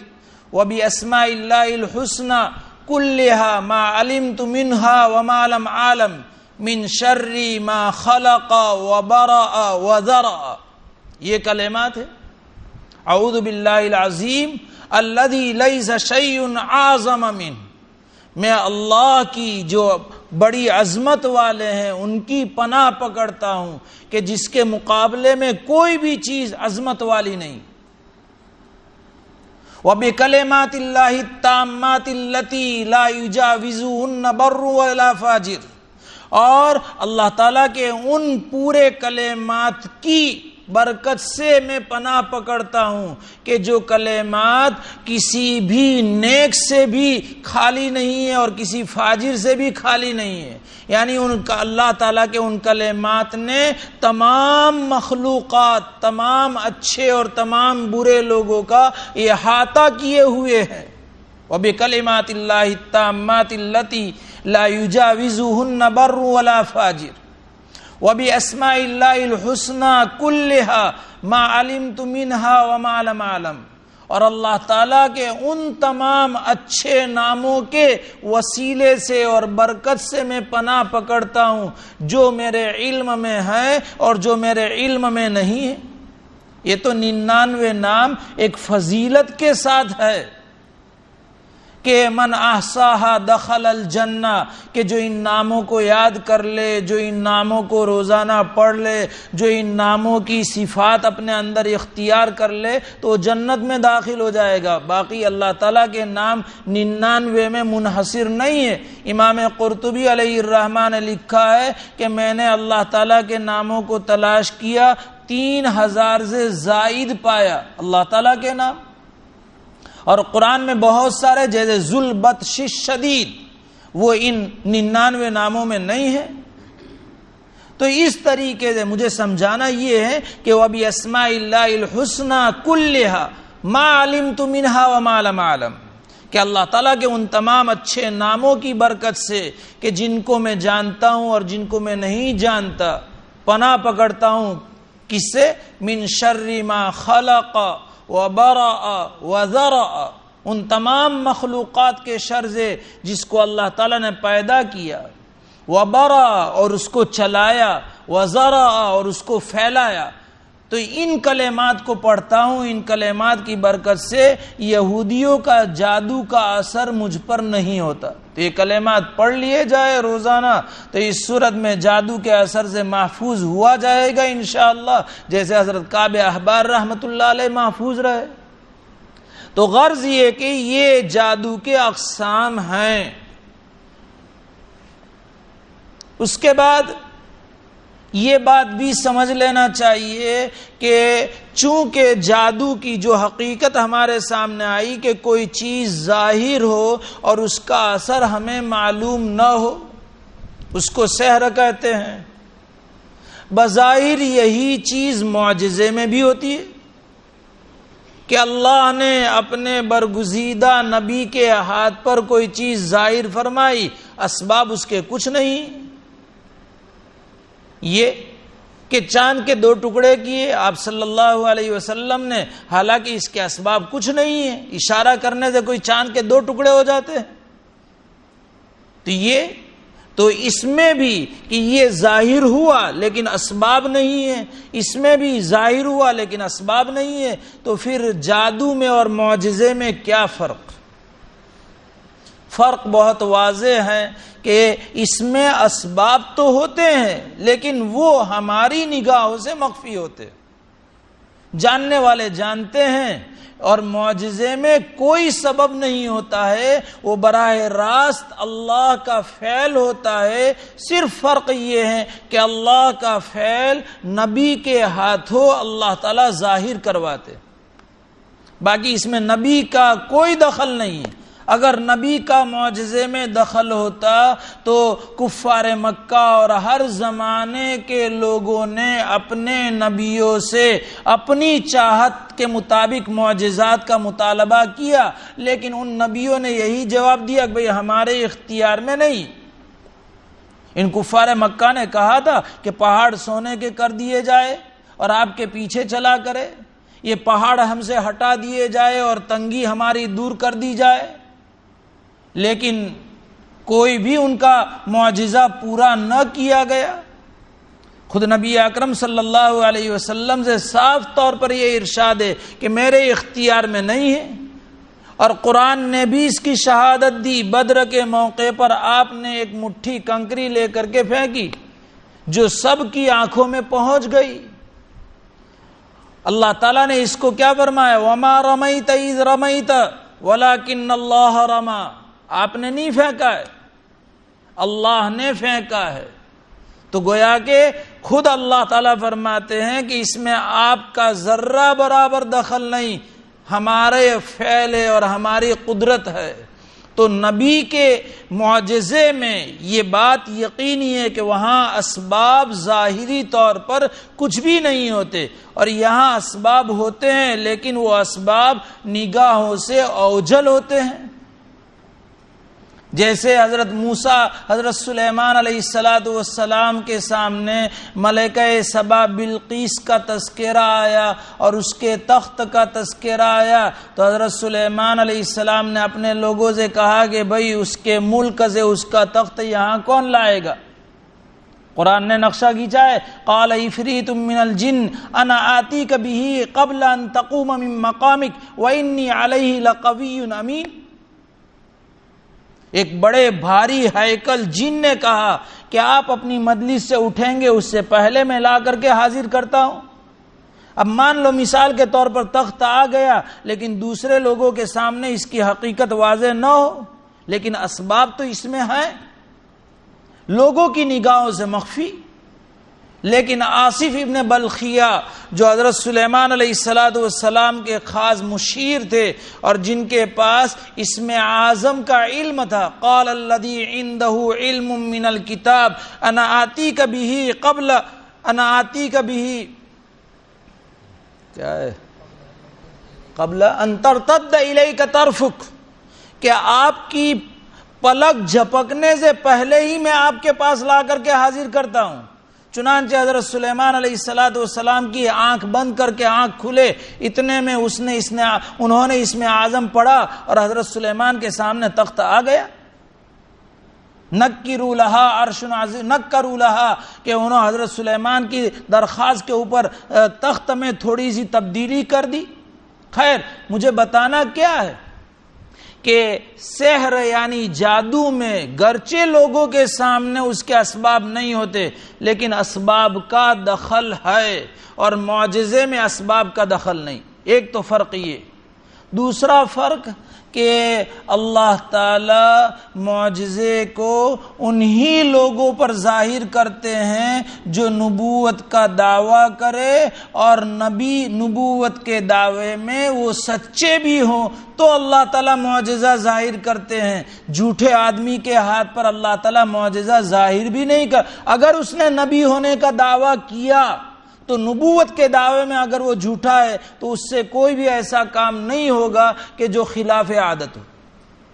وباسماء اللہ الحسنى کلھا ما علمت منہا وما لم اعلم من شر ما خلق وبرأ وذرأ۔ یہ کلمات ہے، اعوذ باللہ العظیم الذی لیس شیء اعظم منہ، میں اللہ کی جو بڑی عظمت والے ہیں ان کی پناہ پکڑتا ہوں کہ جس کے مقابلے میں کوئی بھی چیز عظمت والی نہیں۔ وَبِكَلِمَاتِ اللَّهِ التَّامَّاتِ الَّتِي لَا يُجَاوِزُهُنَّ بَرٌّ وَلَا فَاجِرٌ، اور اللہ تعالیٰ کے ان پورے کلمات کی برکت سے میں پناہ پکڑتا ہوں کہ جو کلمات کسی بھی نیک سے بھی خالی نہیں ہے اور کسی فاجر سے بھی خالی نہیں ہے، یعنی ان کا اللہ تعالیٰ کے ان کلمات نے تمام مخلوقات، تمام اچھے اور تمام برے لوگوں کا احاطہ کیے ہوئے ہیں۔ وَبِكَلِمَاتِ اللَّهِ التَّامَّاتِ الَّتِي لَا يُجَاوِزُهُنَّ بَرٌّ وَلَا فَاجِرٌ وَبِأَسْمَاءِ اللَّهِ الْحُسْنَى كُلِّهَا مَا عَلِمْتُ مِنْهَا وَمَا لَمْ أَعْلَمْ، اور اللہ تعالیٰ کے ان تمام اچھے ناموں کے وسیلے سے اور برکت سے میں پناہ پکڑتا ہوں جو میرے علم میں ہے اور جو میرے علم میں نہیں ہے۔ یہ تو 99 نام ایک فضیلت کے ساتھ ہے کہ من احصاها دخل الجنہ، کہ جو ان ناموں کو یاد کر لے، جو ان ناموں کو روزانہ پڑھ لے، جو ان ناموں کی صفات اپنے اندر اختیار کر لے تو جنت میں داخل ہو جائے گا۔ باقی اللہ تعالیٰ کے نام 99 میں منحصر نہیں ہے۔ امام قرطبی علیہ الرحمہ نے لکھا ہے کہ میں نے اللہ تعالیٰ کے ناموں کو تلاش کیا، 3000 سے زائد پایا اللہ تعالیٰ کے نام، اور قرآن میں بہت سارے جیسے ذوالبطش الشدید وہ ان 99 ناموں میں نہیں ہے۔ تو اس طریقے سے مجھے سمجھانا یہ ہے کہ وَبِأَسْمَاءِ اللَّهِ الْحُسْنَى كُلِّهَا مَا عَلِمْتُ مِنْهَا وَمَا لَمْ أَعْلَمْ، کہ اللہ تعالیٰ کے ان تمام اچھے ناموں کی برکت سے کہ جن کو میں جانتا ہوں اور جن کو میں نہیں جانتا، پناہ پکڑتا ہوں کس سے؟ من شر ما خلق وبرأ وذرأ، ان تمام مخلوقات کے شر سے جس کو اللہ تعالیٰ نے پیدا کیا، وبرأ اور اس کو چلایا، وذرأ اور اس کو پھیلایا۔ تو ان کلمات کو پڑھتا ہوں، ان کلمات کی برکت سے یہودیوں کا جادو کا اثر مجھ پر نہیں ہوتا۔ تو یہ کلمات پڑھ لیے جائے روزانہ تو اس صورت میں جادو کے اثر سے محفوظ ہوا جائے گا انشاءاللہ، جیسے حضرت کعب احبار رحمۃ اللہ علیہ محفوظ رہے۔ تو غرض یہ کہ یہ جادو کے اقسام ہیں۔ اس کے بعد یہ بات بھی سمجھ لینا چاہیے کہ چونکہ جادو کی جو حقیقت ہمارے سامنے آئی کہ کوئی چیز ظاہر ہو اور اس کا اثر ہمیں معلوم نہ ہو، اس کو سحر کہتے ہیں۔ بظاہر یہی چیز معجزے میں بھی ہوتی ہے کہ اللہ نے اپنے برگزیدہ نبی کے ہاتھ پر کوئی چیز ظاہر فرمائی، اسباب اس کے کچھ نہیں۔ یہ کہ چاند کے 2 ٹکڑے کیے آپ صلی اللہ علیہ وسلم نے، حالانکہ اس کے اسباب کچھ نہیں ہیں، اشارہ کرنے سے کوئی چاند کے 2 ٹکڑے ہو جاتے ہیں۔ تو اس میں بھی کہ یہ ظاہر ہوا لیکن اسباب نہیں ہے، اس میں بھی ظاہر ہوا لیکن اسباب نہیں ہے، تو پھر جادو میں اور معجزے میں کیا فرق؟ فرق بہت واضح ہے کہ اس میں اسباب تو ہوتے ہیں لیکن وہ ہماری نگاہوں سے مخفی ہوتے، جاننے والے جانتے ہیں، اور معجزے میں کوئی سبب نہیں ہوتا ہے، وہ براہ راست اللہ کا فعل ہوتا ہے۔ صرف فرق یہ ہے کہ اللہ کا فعل نبی کے ہاتھوں اللہ تعالیٰ ظاہر کرواتے، باقی اس میں نبی کا کوئی دخل نہیں ہے۔ اگر نبی کا معجزے میں دخل ہوتا تو کفار مکہ اور ہر زمانے کے لوگوں نے اپنے نبیوں سے اپنی چاہت کے مطابق معجزات کا مطالبہ کیا، لیکن ان نبیوں نے یہی جواب دیا کہ بھئی ہمارے اختیار میں نہیں۔ ان کفار مکہ نے کہا تھا کہ پہاڑ سونے کے کر دیے جائے اور آپ کے پیچھے چلا کرے، یہ پہاڑ ہم سے ہٹا دیے جائے اور تنگی ہماری دور کر دی جائے، لیکن کوئی بھی ان کا معجزہ پورا نہ کیا گیا۔ خود نبی اکرم صلی اللہ علیہ وسلم سے صاف طور پر یہ ارشاد ہے کہ میرے اختیار میں نہیں ہے، اور قرآن نے بھی اس کی شہادت دی۔ بدر کے موقع پر آپ نے ایک مٹھی کنکری لے کر کے پھینکی جو سب کی آنکھوں میں پہنچ گئی۔ اللہ تعالیٰ نے اس کو کیا فرمایا؟ وَمَا رَمَيْتَ إِذْ رَمَيْتَ وَلَكِنَّ اللَّهَ رَمَى، آپ نے نہیں پھینکا ہے، اللہ نے پھینکا ہے۔ تو گویا کہ خود اللہ تعالیٰ فرماتے ہیں کہ اس میں آپ کا ذرہ برابر دخل نہیں، ہمارے فعل ہے اور ہماری قدرت ہے۔ تو نبی کے معجزے میں یہ بات یقینی ہے کہ وہاں اسباب ظاہری طور پر کچھ بھی نہیں ہوتے، اور یہاں اسباب ہوتے ہیں لیکن وہ اسباب نگاہوں سے اوجھل ہوتے ہیں۔ جیسے حضرت موسیٰ حضرت سلیمان علیہ السلام کے سامنے ملکہ سبا بلقیس کا تذکرہ آیا اور اس کے تخت کا تذکرہ آیا، تو حضرت سلیمان علیہ السلام نے اپنے لوگوں سے کہا کہ بھئی اس کے ملک سے اس کا تخت یہاں کون لائے گا؟ قرآن نے نقشہ کھینچا ہے، قال عفریت من الجن انا آتیک بہ قبل ان تقوم من مقامک وانی علیہ لقوی امین۔ ایک بڑے بھاری ہیکل جن نے کہا کہ آپ اپنی مجلس سے اٹھیں گے اس سے پہلے میں لا کر کے حاضر کرتا ہوں۔ اب مان لو مثال کے طور پر تخت آ گیا لیکن دوسرے لوگوں کے سامنے اس کی حقیقت واضح نہ ہو، لیکن اسباب تو اس میں ہیں، لوگوں کی نگاہوں سے مخفی۔ لیکن آصف ابن بلخیہ جو حضرت سلیمان علیہ السلام کے خاص مشیر تھے اور جن کے پاس اسم اعظم کا علم تھا، قال الذی عنده علم من الکتاب انا آتیک بہ قبل انا آتیک بہ کیا ہے قبل ان ترتد الیک طرفک، کہ آپ کی پلک جھپکنے سے پہلے ہی میں آپ کے پاس لا کر کے حاضر کرتا ہوں۔ چنانچہ حضرت سلیمان علیہ السلام کی آنکھ بند کر کے آنکھ کھلے، اتنے میں انہوں نے اس میں اعظم پڑھا اور حضرت سلیمان کے سامنے تخت آ گیا۔ نکروا لہا عرش عظیم، نکروا لہا کہ انہوں حضرت سلیمان کی درخواست کے اوپر تخت میں تھوڑی سی تبدیلی کر دی۔ خیر، مجھے بتانا کیا ہے کہ سحر یعنی جادو میں گرچہ لوگوں کے سامنے اس کے اسباب نہیں ہوتے، لیکن اسباب کا دخل ہے، اور معجزے میں اسباب کا دخل نہیں۔ ایک تو فرق یہ۔ دوسرا فرق کہ اللہ تعالی معجزے کو انہی لوگوں پر ظاہر کرتے ہیں جو نبوت کا دعویٰ کرے، اور نبی نبوت کے دعوے میں وہ سچے بھی ہوں تو اللہ تعالیٰ معجزہ ظاہر کرتے ہیں۔ جھوٹے آدمی کے ہاتھ پر اللہ تعالیٰ معجزہ ظاہر بھی نہیں کر، اگر اس نے نبی ہونے کا دعویٰ کیا تو نبوت کے دعوے میں اگر وہ جھوٹا ہے تو اس سے کوئی بھی ایسا کام نہیں ہوگا کہ جو خلاف عادت ہو۔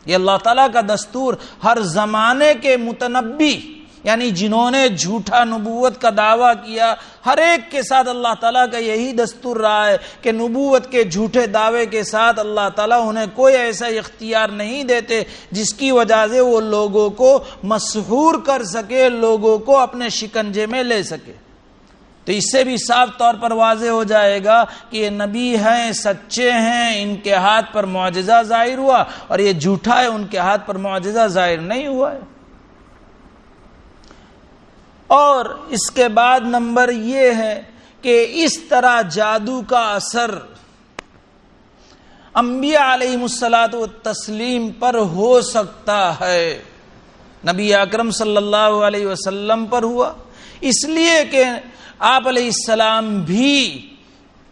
یہ اللہ تعالیٰ کا دستور، ہر زمانے کے متنبی یعنی جنہوں نے جھوٹا نبوت کا دعویٰ کیا، ہر ایک کے ساتھ اللہ تعالیٰ کا یہی دستور رہا ہے کہ نبوت کے جھوٹے دعوے کے ساتھ اللہ تعالیٰ انہیں کوئی ایسا اختیار نہیں دیتے جس کی وجہ سے وہ لوگوں کو مسحور کر سکے، لوگوں کو اپنے شکنجے میں لے سکے۔ تو اس سے بھی صاف طور پر واضح ہو جائے گا کہ یہ نبی ہیں، سچے ہیں، ان کے ہاتھ پر معجزہ ظاہر ہوا، اور یہ جھوٹا ہے، ان کے ہاتھ پر معجزہ ظاہر نہیں ہوا ہے۔ اور اس کے بعد نمبر یہ ہے کہ اس طرح جادو کا اثر انبیاء علیہم الصلاۃ والتسلیم پر ہو سکتا ہے۔ نبی اکرم صلی اللہ علیہ وسلم پر ہوا، اس لیے کہ آپ علیہ السلام بھی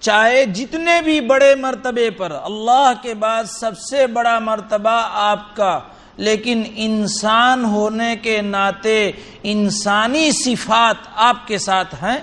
چاہے جتنے بھی بڑے مرتبے پر، اللہ کے بعد سب سے بڑا مرتبہ آپ کا، لیکن انسان ہونے کے ناطے انسانی صفات آپ کے ساتھ ہیں۔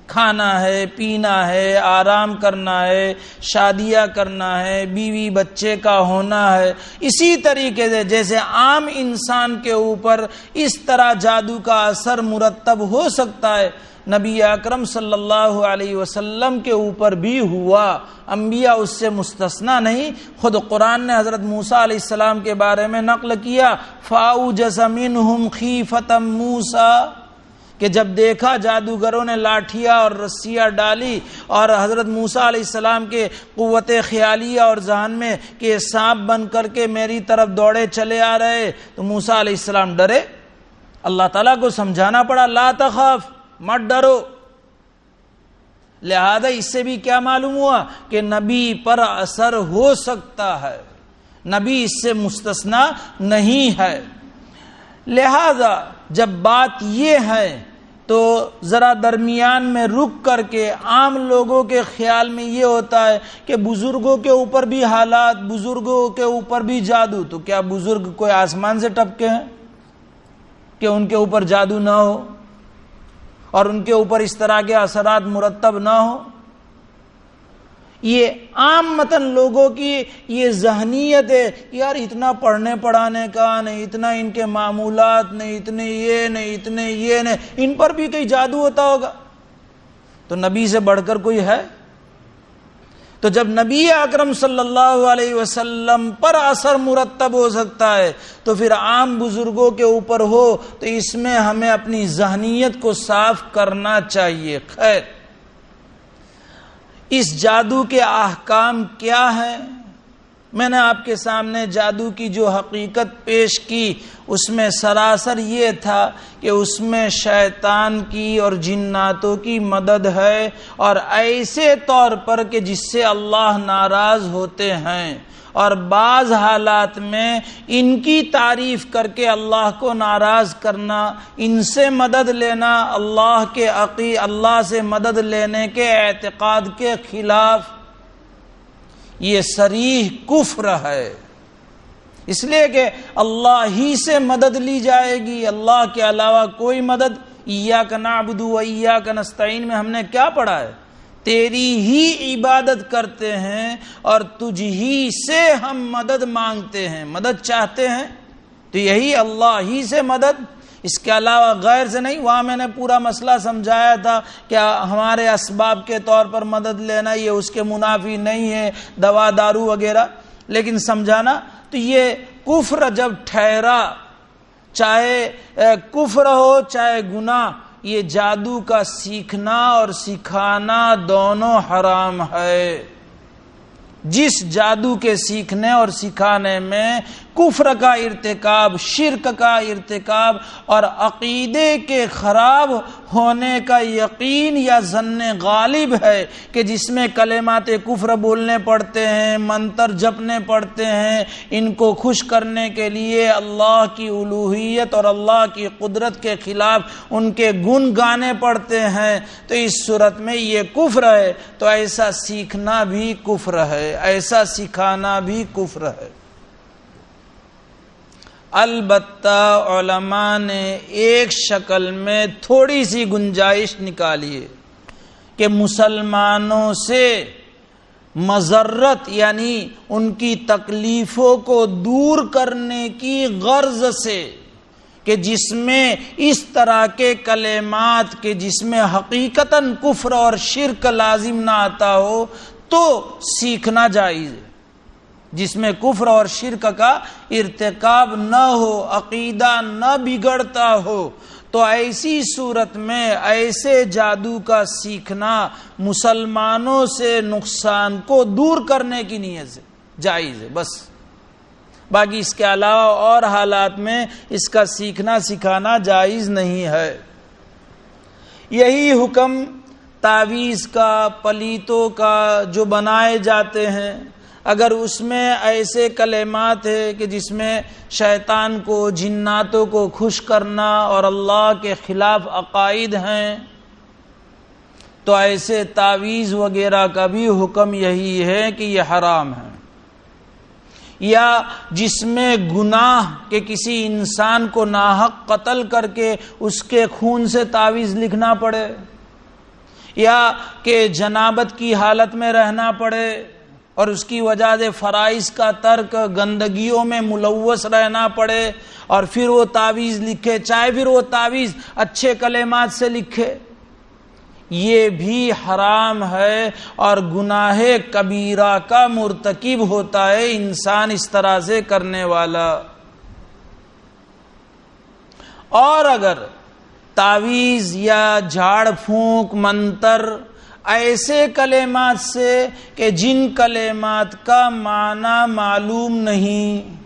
کھانا ہے، پینا ہے، آرام کرنا ہے، شادیاں کرنا ہے، بیوی بچے کا ہونا ہے۔ اسی طریقے سے جیسے عام انسان کے اوپر اس طرح جادو کا اثر مرتب ہو سکتا ہے، نبی اکرم صلی اللہ علیہ وسلم کے اوپر بھی ہوا، انبیاء اس سے مستثنا نہیں۔ خود قرآن نے حضرت موسیٰ علیہ السلام کے بارے میں نقل کیا، فَأَوْجَسَ مِنْهُمْ خِيفَةً مُوسَىٰ، کہ جب دیکھا جادوگروں نے لاٹھیاں اور رسیاں ڈالی اور حضرت موسیٰ علیہ السلام کے قوت خیالیہ اور ذہن میں کہ سانپ بن کر کے میری طرف دوڑے چلے آ رہے، تو موسیٰ علیہ السلام ڈرے۔ اللہ تعالیٰ کو سمجھانا پڑا، لا تخاف، مت ڈرو۔ لہذا اس سے بھی کیا معلوم ہوا کہ نبی پر اثر ہو سکتا ہے، نبی اس سے مستثنا نہیں ہے۔ لہذا جب بات یہ ہے تو ذرا درمیان میں رک کر کے عام لوگوں کے خیال میں یہ ہوتا ہے کہ بزرگوں کے اوپر بھی حالات، بزرگوں کے اوپر بھی جادو، تو کیا بزرگ کوئی آسمان سے ٹپکے ہیں کہ ان کے اوپر جادو نہ ہو اور ان کے اوپر اس طرح کے اثرات مرتب نہ ہو؟ یہ عام متن لوگوں کی یہ ذہنیت ہے، یار اتنا پڑھنے پڑھانے کا نہیں، اتنا ان کے معمولات نہیں، اتنے یہ نہیں، اتنے یہ نہیں، ان پر بھی کوئی جادو ہوتا ہوگا؟ تو نبی سے بڑھ کر کوئی ہے؟ تو جب نبی اکرم صلی اللہ علیہ وسلم پر اثر مرتب ہو سکتا ہے تو پھر عام بزرگوں کے اوپر ہو تو اس میں ہمیں اپنی ذہنیت کو صاف کرنا چاہیے۔ خیر، اس جادو کے احکام کیا ہیں؟ میں نے آپ کے سامنے جادو کی جو حقیقت پیش کی اس میں سراسر یہ تھا کہ اس میں شیطان کی اور جناتوں کی مدد ہے، اور ایسے طور پر کہ جس سے اللہ ناراض ہوتے ہیں، اور بعض حالات میں ان کی تعریف کر کے اللہ کو ناراض کرنا، ان سے مدد لینا اللہ سے مدد لینے کے اعتقاد کے خلاف، یہ صریح کفر ہے۔ اس لیے کہ اللہ ہی سے مدد لی جائے گی، اللہ کے علاوہ کوئی مدد۔ ایاک نعبد و ایاک نستعین میں ہم نے کیا پڑھا ہے؟ تیری ہی عبادت کرتے ہیں اور تجھ ہی سے ہم مدد مانگتے ہیں، مدد چاہتے ہیں، تو یہی اللہ ہی سے مدد۔ اس کے علاوہ غیر سے نہیں. وہاں میں نے پورا مسئلہ سمجھایا تھا کہ ہمارے اسباب کے طور پر مدد لینا یہ اس کے منافی نہیں ہے، دوا دارو وغیرہ. لیکن سمجھانا تو یہ کفر جب ٹھہرا، چاہے کفر ہو چاہے گناہ، یہ جادو کا سیکھنا اور سکھانا دونوں حرام ہے. جس جادو کے سیکھنے اور سکھانے میں کفر کا ارتکاب، شرک کا ارتکاب اور عقیدے کے خراب ہونے کا یقین یا ظن غالب ہے کہ جس میں کلمات کفر بولنے پڑتے ہیں، منتر جپنے پڑتے ہیں، ان کو خوش کرنے کے لیے اللہ کی الوہیت اور اللہ کی قدرت کے خلاف ان کے گن گانے پڑتے ہیں، تو اس صورت میں یہ کفر ہے. تو ایسا سیکھنا بھی کفر ہے، ایسا سکھانا بھی کفر ہے. البتہ علماء نے ایک شکل میں تھوڑی سی گنجائش نکالی ہے کہ مسلمانوں سے مضرت یعنی ان کی تکلیفوں کو دور کرنے کی غرض سے، کہ جس میں اس طرح کے کلمات کے جس میں حقیقتاً کفر اور شرک لازم نہ آتا ہو تو سیکھنا جائز ہے. جس میں کفر اور شرک کا ارتکاب نہ ہو، عقیدہ نہ بگڑتا ہو، تو ایسی صورت میں ایسے جادو کا سیکھنا مسلمانوں سے نقصان کو دور کرنے کی نیت سے جائز ہے بس. باقی اس کے علاوہ اور حالات میں اس کا سیکھنا سکھانا جائز نہیں ہے. یہی حکم تعویذ کا، پلیتوں کا جو بنائے جاتے ہیں، اگر اس میں ایسے کلمات ہیں کہ جس میں شیطان کو، جناتوں کو خوش کرنا اور اللہ کے خلاف عقائد ہیں، تو ایسے تعویذ وغیرہ کا بھی حکم یہی ہے کہ یہ حرام ہے. یا جس میں گناہ کہ کسی انسان کو ناحق قتل کر کے اس کے خون سے تعویذ لکھنا پڑے، یا کہ جنابت کی حالت میں رہنا پڑے اور اس کی وجہ سے فرائض کا ترک، گندگیوں میں ملوث رہنا پڑے اور پھر وہ تعویذ لکھے، چاہے پھر وہ تعویذ اچھے کلمات سے لکھے، یہ بھی حرام ہے اور گناہ کبیرہ کا مرتکب ہوتا ہے انسان اس طرح سے کرنے والا. اور اگر تعویذ یا جھاڑ پھونک، منتر ایسے کلمات سے کہ جن کلمات کا معنی معلوم نہیں،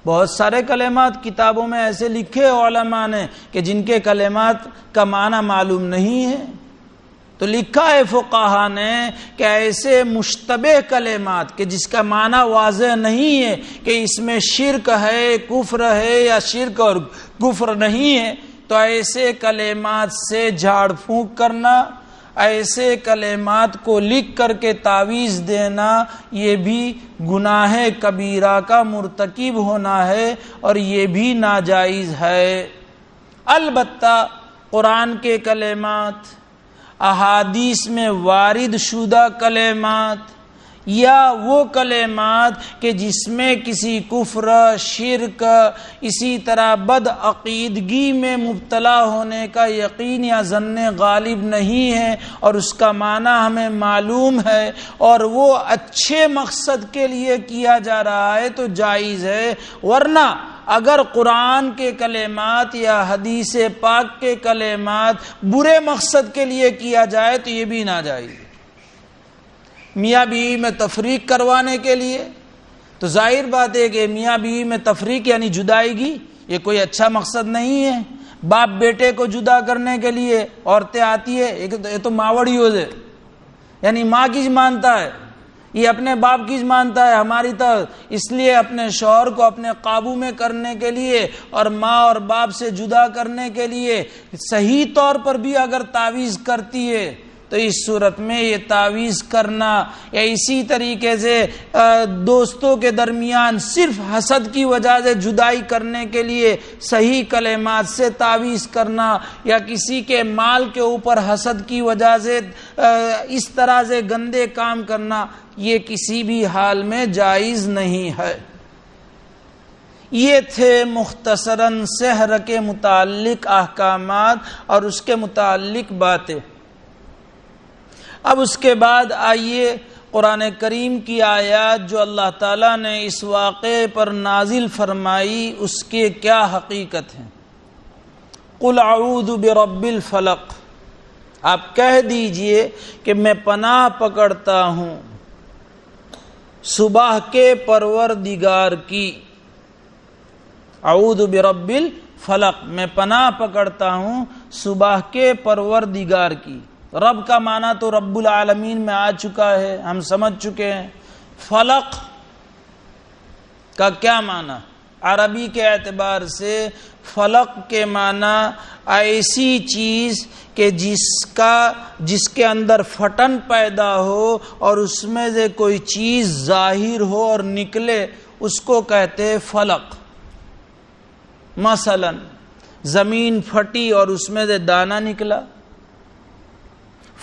بہت سارے کلمات کتابوں میں ایسے لکھے علماء نے کہ جن کے کلمات کا معنی معلوم نہیں ہے، تو لکھا ہے فقہا نے کہ ایسے مشتبہ کلمات کہ جس کا معنی واضح نہیں ہے کہ اس میں شرک ہے، کفر ہے یا شرک اور کفر نہیں ہے، تو ایسے کلمات سے جھاڑ پھونک کرنا، ایسے کلمات کو لکھ کر کے تعویذ دینا، یہ بھی گناہ کبیرہ کا مرتکب ہونا ہے اور یہ بھی ناجائز ہے. البتہ قرآن کے کلمات، احادیث میں وارد شدہ کلمات یا وہ کلمات کہ جس میں کسی کفر، شرک، اسی طرح بد عقیدگی میں مبتلا ہونے کا یقین یا ظن غالب نہیں ہے اور اس کا معنی ہمیں معلوم ہے اور وہ اچھے مقصد کے لیے کیا جا رہا ہے تو جائز ہے. ورنہ اگر قرآن کے کلمات یا حدیث پاک کے کلمات برے مقصد کے لیے کیا جائے تو یہ بھی ناجائز ہے. میاں بیوی میں تفریق کروانے کے لیے تو ظاہر بات ہے کہ میاں بیوی میں تفریق یعنی جدائیگی، یہ کوئی اچھا مقصد نہیں ہے. باپ بیٹے کو جدا کرنے کے لیے عورتیں آتی ہے، یہ تو ماوڑی ہو جائے، یعنی ماں کیج مانتا ہے، یہ اپنے باپ کیج مانتا ہے. ہماری تو اس لیے اپنے شوہر کو اپنے قابو میں کرنے کے لیے اور ماں اور باپ سے جدا کرنے کے لیے صحیح طور پر بھی اگر تعویذ کرتی ہے تو اس صورت میں یہ تعویذ کرنا یا اسی طریقے سے دوستوں کے درمیان صرف حسد کی وجہ سے جدائی کرنے کے لیے صحیح کلمات سے تعویذ کرنا یا کسی کے مال کے اوپر حسد کی وجہ سے اس طرح سے گندے کام کرنا، یہ کسی بھی حال میں جائز نہیں ہے. یہ تھے مختصراً سحر کے متعلق احکامات اور اس کے متعلق باتیں۔ اب اس کے بعد آئیے قرآن کریم کی آیات جو اللہ تعالیٰ نے اس واقعے پر نازل فرمائی اس کے کیا حقیقت ہیں۔ قل اعوذ برب الفلق، آپ کہہ دیجئے کہ میں پناہ پکڑتا ہوں صبح کے پروردگار کی۔ اعوذ برب الفلق، میں پناہ پکڑتا ہوں صبح کے پروردگار کی۔ رب کا معنی تو رب العالمین میں آ چکا ہے، ہم سمجھ چکے ہیں۔ فلق کا کیا معنی؟ عربی کے اعتبار سے فلق کے معنی ایسی چیز کہ جس کے اندر پھٹن پیدا ہو اور اس میں سے کوئی چیز ظاہر ہو اور نکلے، اس کو کہتے ہیں فلق۔ مثلا زمین پھٹی اور اس میں سے دانہ نکلا،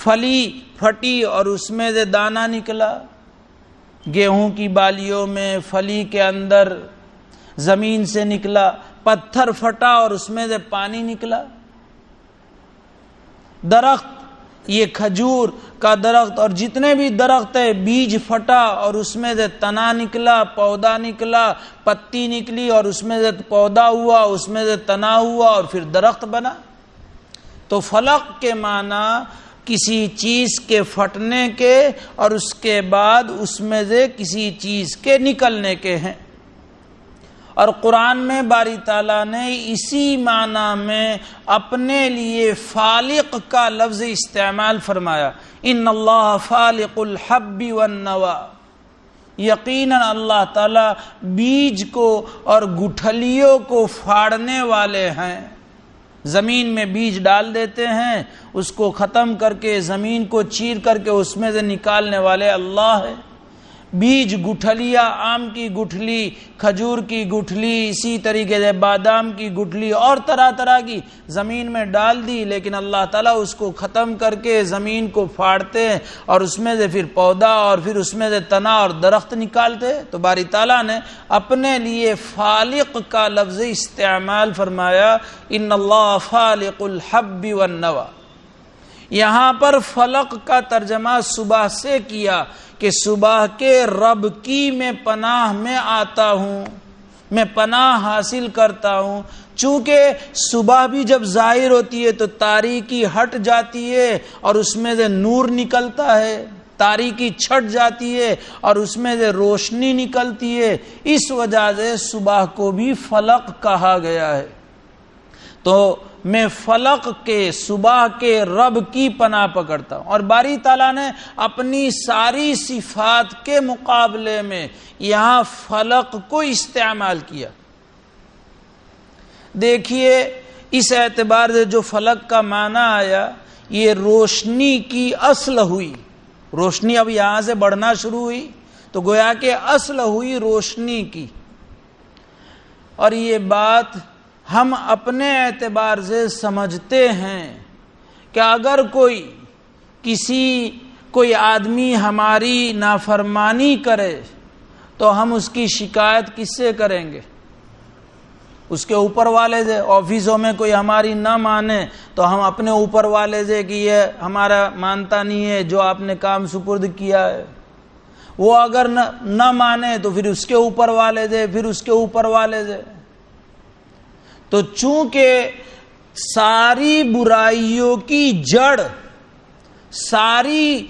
پھلی پھٹی اور اس میں سے دانہ نکلا، گیہوں کی بالیوں میں پھلی کے اندر زمین سے نکلا، پتھر پھٹا اور اس میں سے پانی نکلا، درخت، یہ کھجور کا درخت اور جتنے بھی درخت ہے، بیج پھٹا اور اس میں سے تنا نکلا، پودا نکلا، پتی نکلی اور اس میں سے پودا ہوا، اس میں سے تنا ہوا اور پھر درخت بنا۔ تو فلق کے معنی کسی چیز کے پھٹنے کے اور اس کے بعد اس میں سے کسی چیز کے نکلنے کے ہیں۔ اور قرآن میں باری تعالیٰ نے اسی معنی میں اپنے لیے فالق کا لفظ استعمال فرمایا، ان اللہ فالق الحب والنوى، یقیناً اللہ تعالیٰ بیج کو اور گٹھلیوں کو پھاڑنے والے ہیں۔ زمین میں بیج ڈال دیتے ہیں، اس کو ختم کر کے زمین کو چیر کر کے اس میں سے نکالنے والے اللہ ہے۔ بیج گٹھلیاں، آم کی گٹھلی، کھجور کی گٹھلی، اسی طریقے سے بادام کی گٹھلی اور طرح طرح کی زمین میں ڈال دی، لیکن اللہ تعالیٰ اس کو ختم کر کے زمین کو پھاڑتے ہیں اور اس میں سے پھر پودا اور پھر اس میں سے تنا اور درخت نکالتے۔ تو باری تعالیٰ نے اپنے لیے فالق کا لفظ استعمال فرمایا، ان اللہ فالق الحب والنوى۔ یہاں پر فلق کا ترجمہ صبح سے کیا کہ صبح کے رب کی میں پناہ میں آتا ہوں، میں پناہ حاصل کرتا ہوں۔ چونکہ صبح بھی جب ظاہر ہوتی ہے تو تاریکی ہٹ جاتی ہے اور اس میں سے نور نکلتا ہے، تاریکی چھٹ جاتی ہے اور اس میں سے روشنی نکلتی ہے، اس وجہ سے صبح کو بھی فلق کہا گیا ہے۔ تو میں فلق کے، صبح کے رب کی پناہ پکڑتا ہوں۔ اور باری تعالیٰ نے اپنی ساری صفات کے مقابلے میں یہاں فلق کو استعمال کیا۔ دیکھیے اس اعتبار سے جو فلق کا معنی آیا، یہ روشنی کی اصل ہوئی۔ روشنی اب یہاں سے بڑھنا شروع ہوئی تو گویا کہ اصل ہوئی روشنی کی۔ اور یہ بات ہم اپنے اعتبار سے سمجھتے ہیں کہ اگر کوئی آدمی ہماری نافرمانی کرے تو ہم اس کی شکایت کس سے کریں گے؟ اس کے اوپر والے سے۔ آفیسوں میں کوئی ہماری نہ مانے تو ہم اپنے اوپر والے سے کہ یہ ہمارا مانتا نہیں ہے جو آپ نے کام سپرد کیا ہے۔ وہ اگر نہ مانے تو پھر اس کے اوپر والے سے، پھر اس کے اوپر والے سے۔ تو چونکہ ساری برائیوں کی جڑ، ساری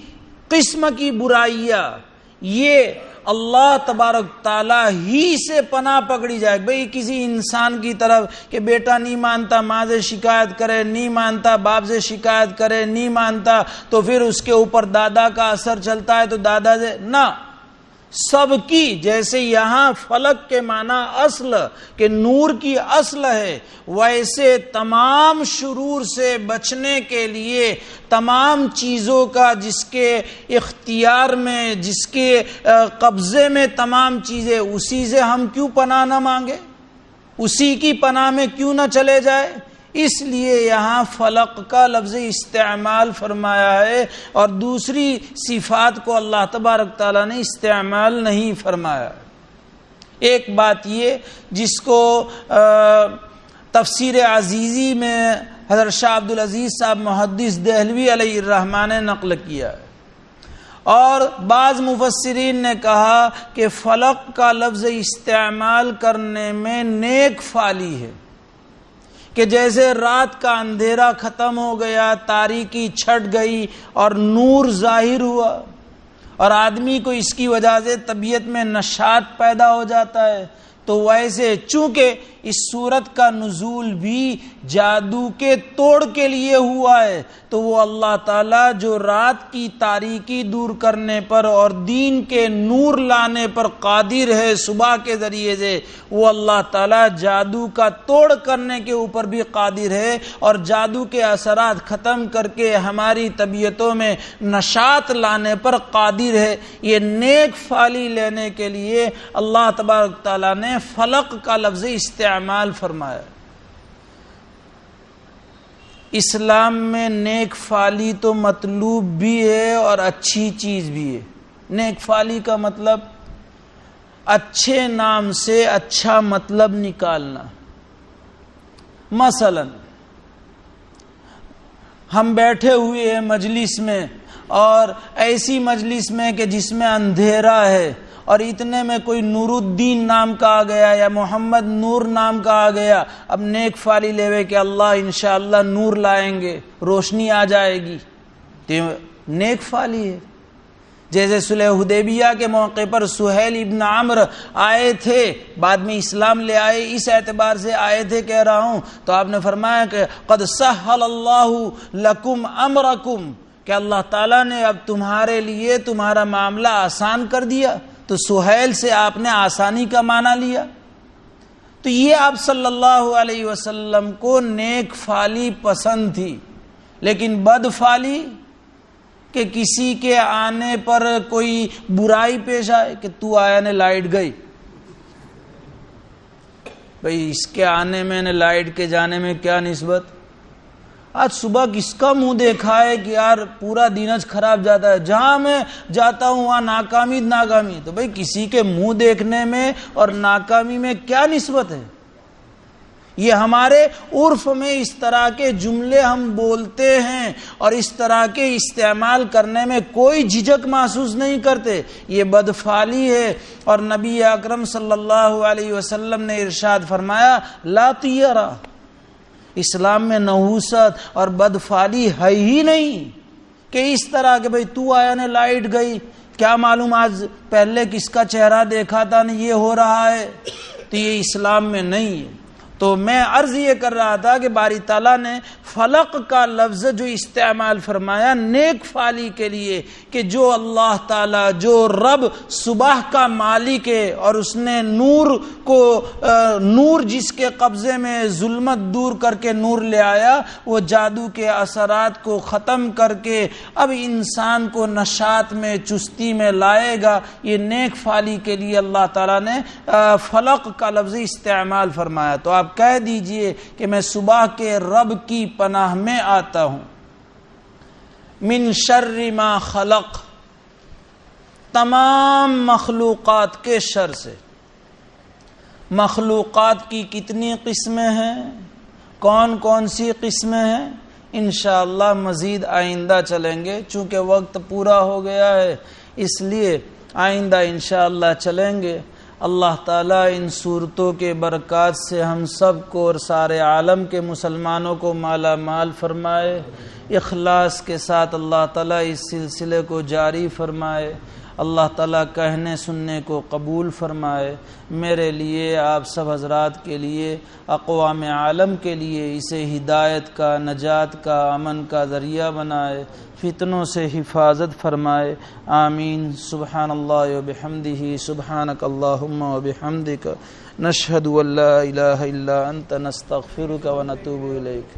قسم کی برائیاں یہ اللہ تبارک تعالیٰ ہی سے پناہ پکڑی جائے۔ بھئی کسی انسان کی طرف کہ بیٹا نہیں مانتا ماں سے شکایت کرے، نہیں مانتا باپ سے شکایت کرے، نہیں مانتا تو پھر اس کے اوپر دادا کا اثر چلتا ہے تو دادا سے نہ، سب کی، جیسے یہاں فلق کے معنی اصل کہ نور کی اصل ہے، ویسے تمام شرور سے بچنے کے لیے تمام چیزوں کا جس کے اختیار میں، جس کے قبضے میں تمام چیزیں، اسی سے ہم کیوں پناہ نہ مانگے؟ اسی کی پناہ میں کیوں نہ چلے جائے؟ اس لیے یہاں فلق کا لفظ استعمال فرمایا ہے اور دوسری صفات کو اللہ تبارک تعالیٰ نے استعمال نہیں فرمایا۔ ایک بات یہ جس کو تفسیر عزیزی میں حضرت شاہ عبدالعزیز صاحب محدث دہلوی علیہ الرحمہ نے نقل کیا ہے، اور بعض مفسرین نے کہا کہ فلق کا لفظ استعمال کرنے میں نیک فالی ہے، کہ جیسے رات کا اندھیرا ختم ہو گیا، تاریکی چھٹ گئی اور نور ظاہر ہوا، اور آدمی کو اس کی وجہ سے طبیعت میں نشاط پیدا ہو جاتا ہے، تو ویسے چونکہ اس سورت کا نزول بھی جادو کے توڑ کے لیے ہوا ہے، تو وہ اللہ تعالیٰ جو رات کی تاریکی دور کرنے پر اور دین کے نور لانے پر قادر ہے صبح کے ذریعے سے، وہ اللہ تعالیٰ جادو کا توڑ کرنے کے اوپر بھی قادر ہے، اور جادو کے اثرات ختم کر کے ہماری طبیعتوں میں نشاط لانے پر قادر ہے۔ یہ نیک فالی لینے کے لیے اللہ تبارک تعالیٰ نے فلق کا لفظ استعمال فرمایا۔ اسلام میں نیک فالی تو مطلوب بھی ہے اور اچھی چیز بھی ہے۔ نیک فالی کا مطلب اچھے نام سے اچھا مطلب نکالنا۔ مثلا ہم بیٹھے ہوئے ہیں مجلس میں، اور ایسی مجلس میں کہ جس میں اندھیرا ہے، اور اتنے میں کوئی نور الدین نام کا آ گیا یا محمد نور نام کا آ گیا، اب نیک فالی لیوے کہ اللہ انشاءاللہ نور لائیں گے، روشنی آ جائے گی، تو نیک فالی ہے۔ جیسے صلح حدیبیہ کے موقع پر سہیل ابن عمرو آئے تھے، بعد میں اسلام لے آئے، اس اعتبار سے آئے تھے کہہ رہا ہوں، تو آپ نے فرمایا کہ قد سہل اللہ لکم امرکم، کہ اللہ تعالیٰ نے اب تمہارے لیے تمہارا معاملہ آسان کر دیا، تو سہیل سے آپ نے آسانی کا معنی لیا۔ تو یہ آپ صلی اللہ علیہ وسلم کو نیک فالی پسند تھی، لیکن بد فالی کہ کسی کے آنے پر کوئی برائی پیش آئے، کہ تو آیا نے لائٹ گئی، بھئی اس کے آنے میں نے لائٹ کے جانے میں کیا نسبت، آج صبح کس کا منہ دیکھا ہے کہ یار پورا دن آج خراب جاتا ہے، جہاں میں جاتا ہوں وہاں ناکامی ناکامی، تو بھئی کسی کے منہ دیکھنے میں اور ناکامی میں کیا نسبت ہے؟ یہ ہمارے عرف میں اس طرح کے جملے ہم بولتے ہیں اور اس طرح کے استعمال کرنے میں کوئی جھجک محسوس نہیں کرتے، یہ بدفعلی ہے۔ اور نبی اکرم صلی اللہ علیہ وسلم نے ارشاد فرمایا لا طیرہ، اسلام میں نحوست اور بدفعلی ہے ہی نہیں، کہ اس طرح کہ بھئی تو آیا نے لائٹ گئی، کیا معلوم آج پہلے کس کا چہرہ دیکھا تھا، نہیں یہ ہو رہا ہے، تو یہ اسلام میں نہیں ہے۔ تو میں عرض یہ کر رہا تھا کہ باری تعالیٰ نے فلق کا لفظ جو استعمال فرمایا نیک فالی کے لیے، کہ جو اللہ تعالیٰ جو رب صبح کا مالک ہے، اور اس نے نور جس کے قبضے میں ظلمت دور کر کے نور لے آیا، وہ جادو کے اثرات کو ختم کر کے اب انسان کو نشاط میں چستی میں لائے گا۔ یہ نیک فالی کے لیے اللہ تعالیٰ نے فلق کا لفظ استعمال فرمایا۔ تو آپ کہہ دیجئے کہ میں صبح کے رب کی پناہ میں آتا ہوں، من شر ما خلق، تمام مخلوقات کے شر سے۔ مخلوقات کی کتنی قسمیں ہیں، کون کون سی قسمیں ہیں، انشاءاللہ مزید آئندہ چلیں گے، چونکہ وقت پورا ہو گیا ہے اس لیے آئندہ انشاءاللہ چلیں گے۔ اللہ تعالیٰ ان صورتوں کے برکات سے ہم سب کو اور سارے عالم کے مسلمانوں کو مالا مال فرمائے، اخلاص کے ساتھ اللہ تعالیٰ اس سلسلے کو جاری فرمائے، اللہ تعالیٰ کہنے سننے کو قبول فرمائے، میرے لیے آپ سب حضرات کے لیے اقوام عالم کے لیے اسے ہدایت کا، نجات کا، امن کا ذریعہ بنائے، فتنوں سے حفاظت فرمائے، آمین۔ سبحان اللہ و بحمدہ، سبحانک اللہم و بحمدک، نشہد ان لا الہ الا انت، نستغفرک و نتوب الیک۔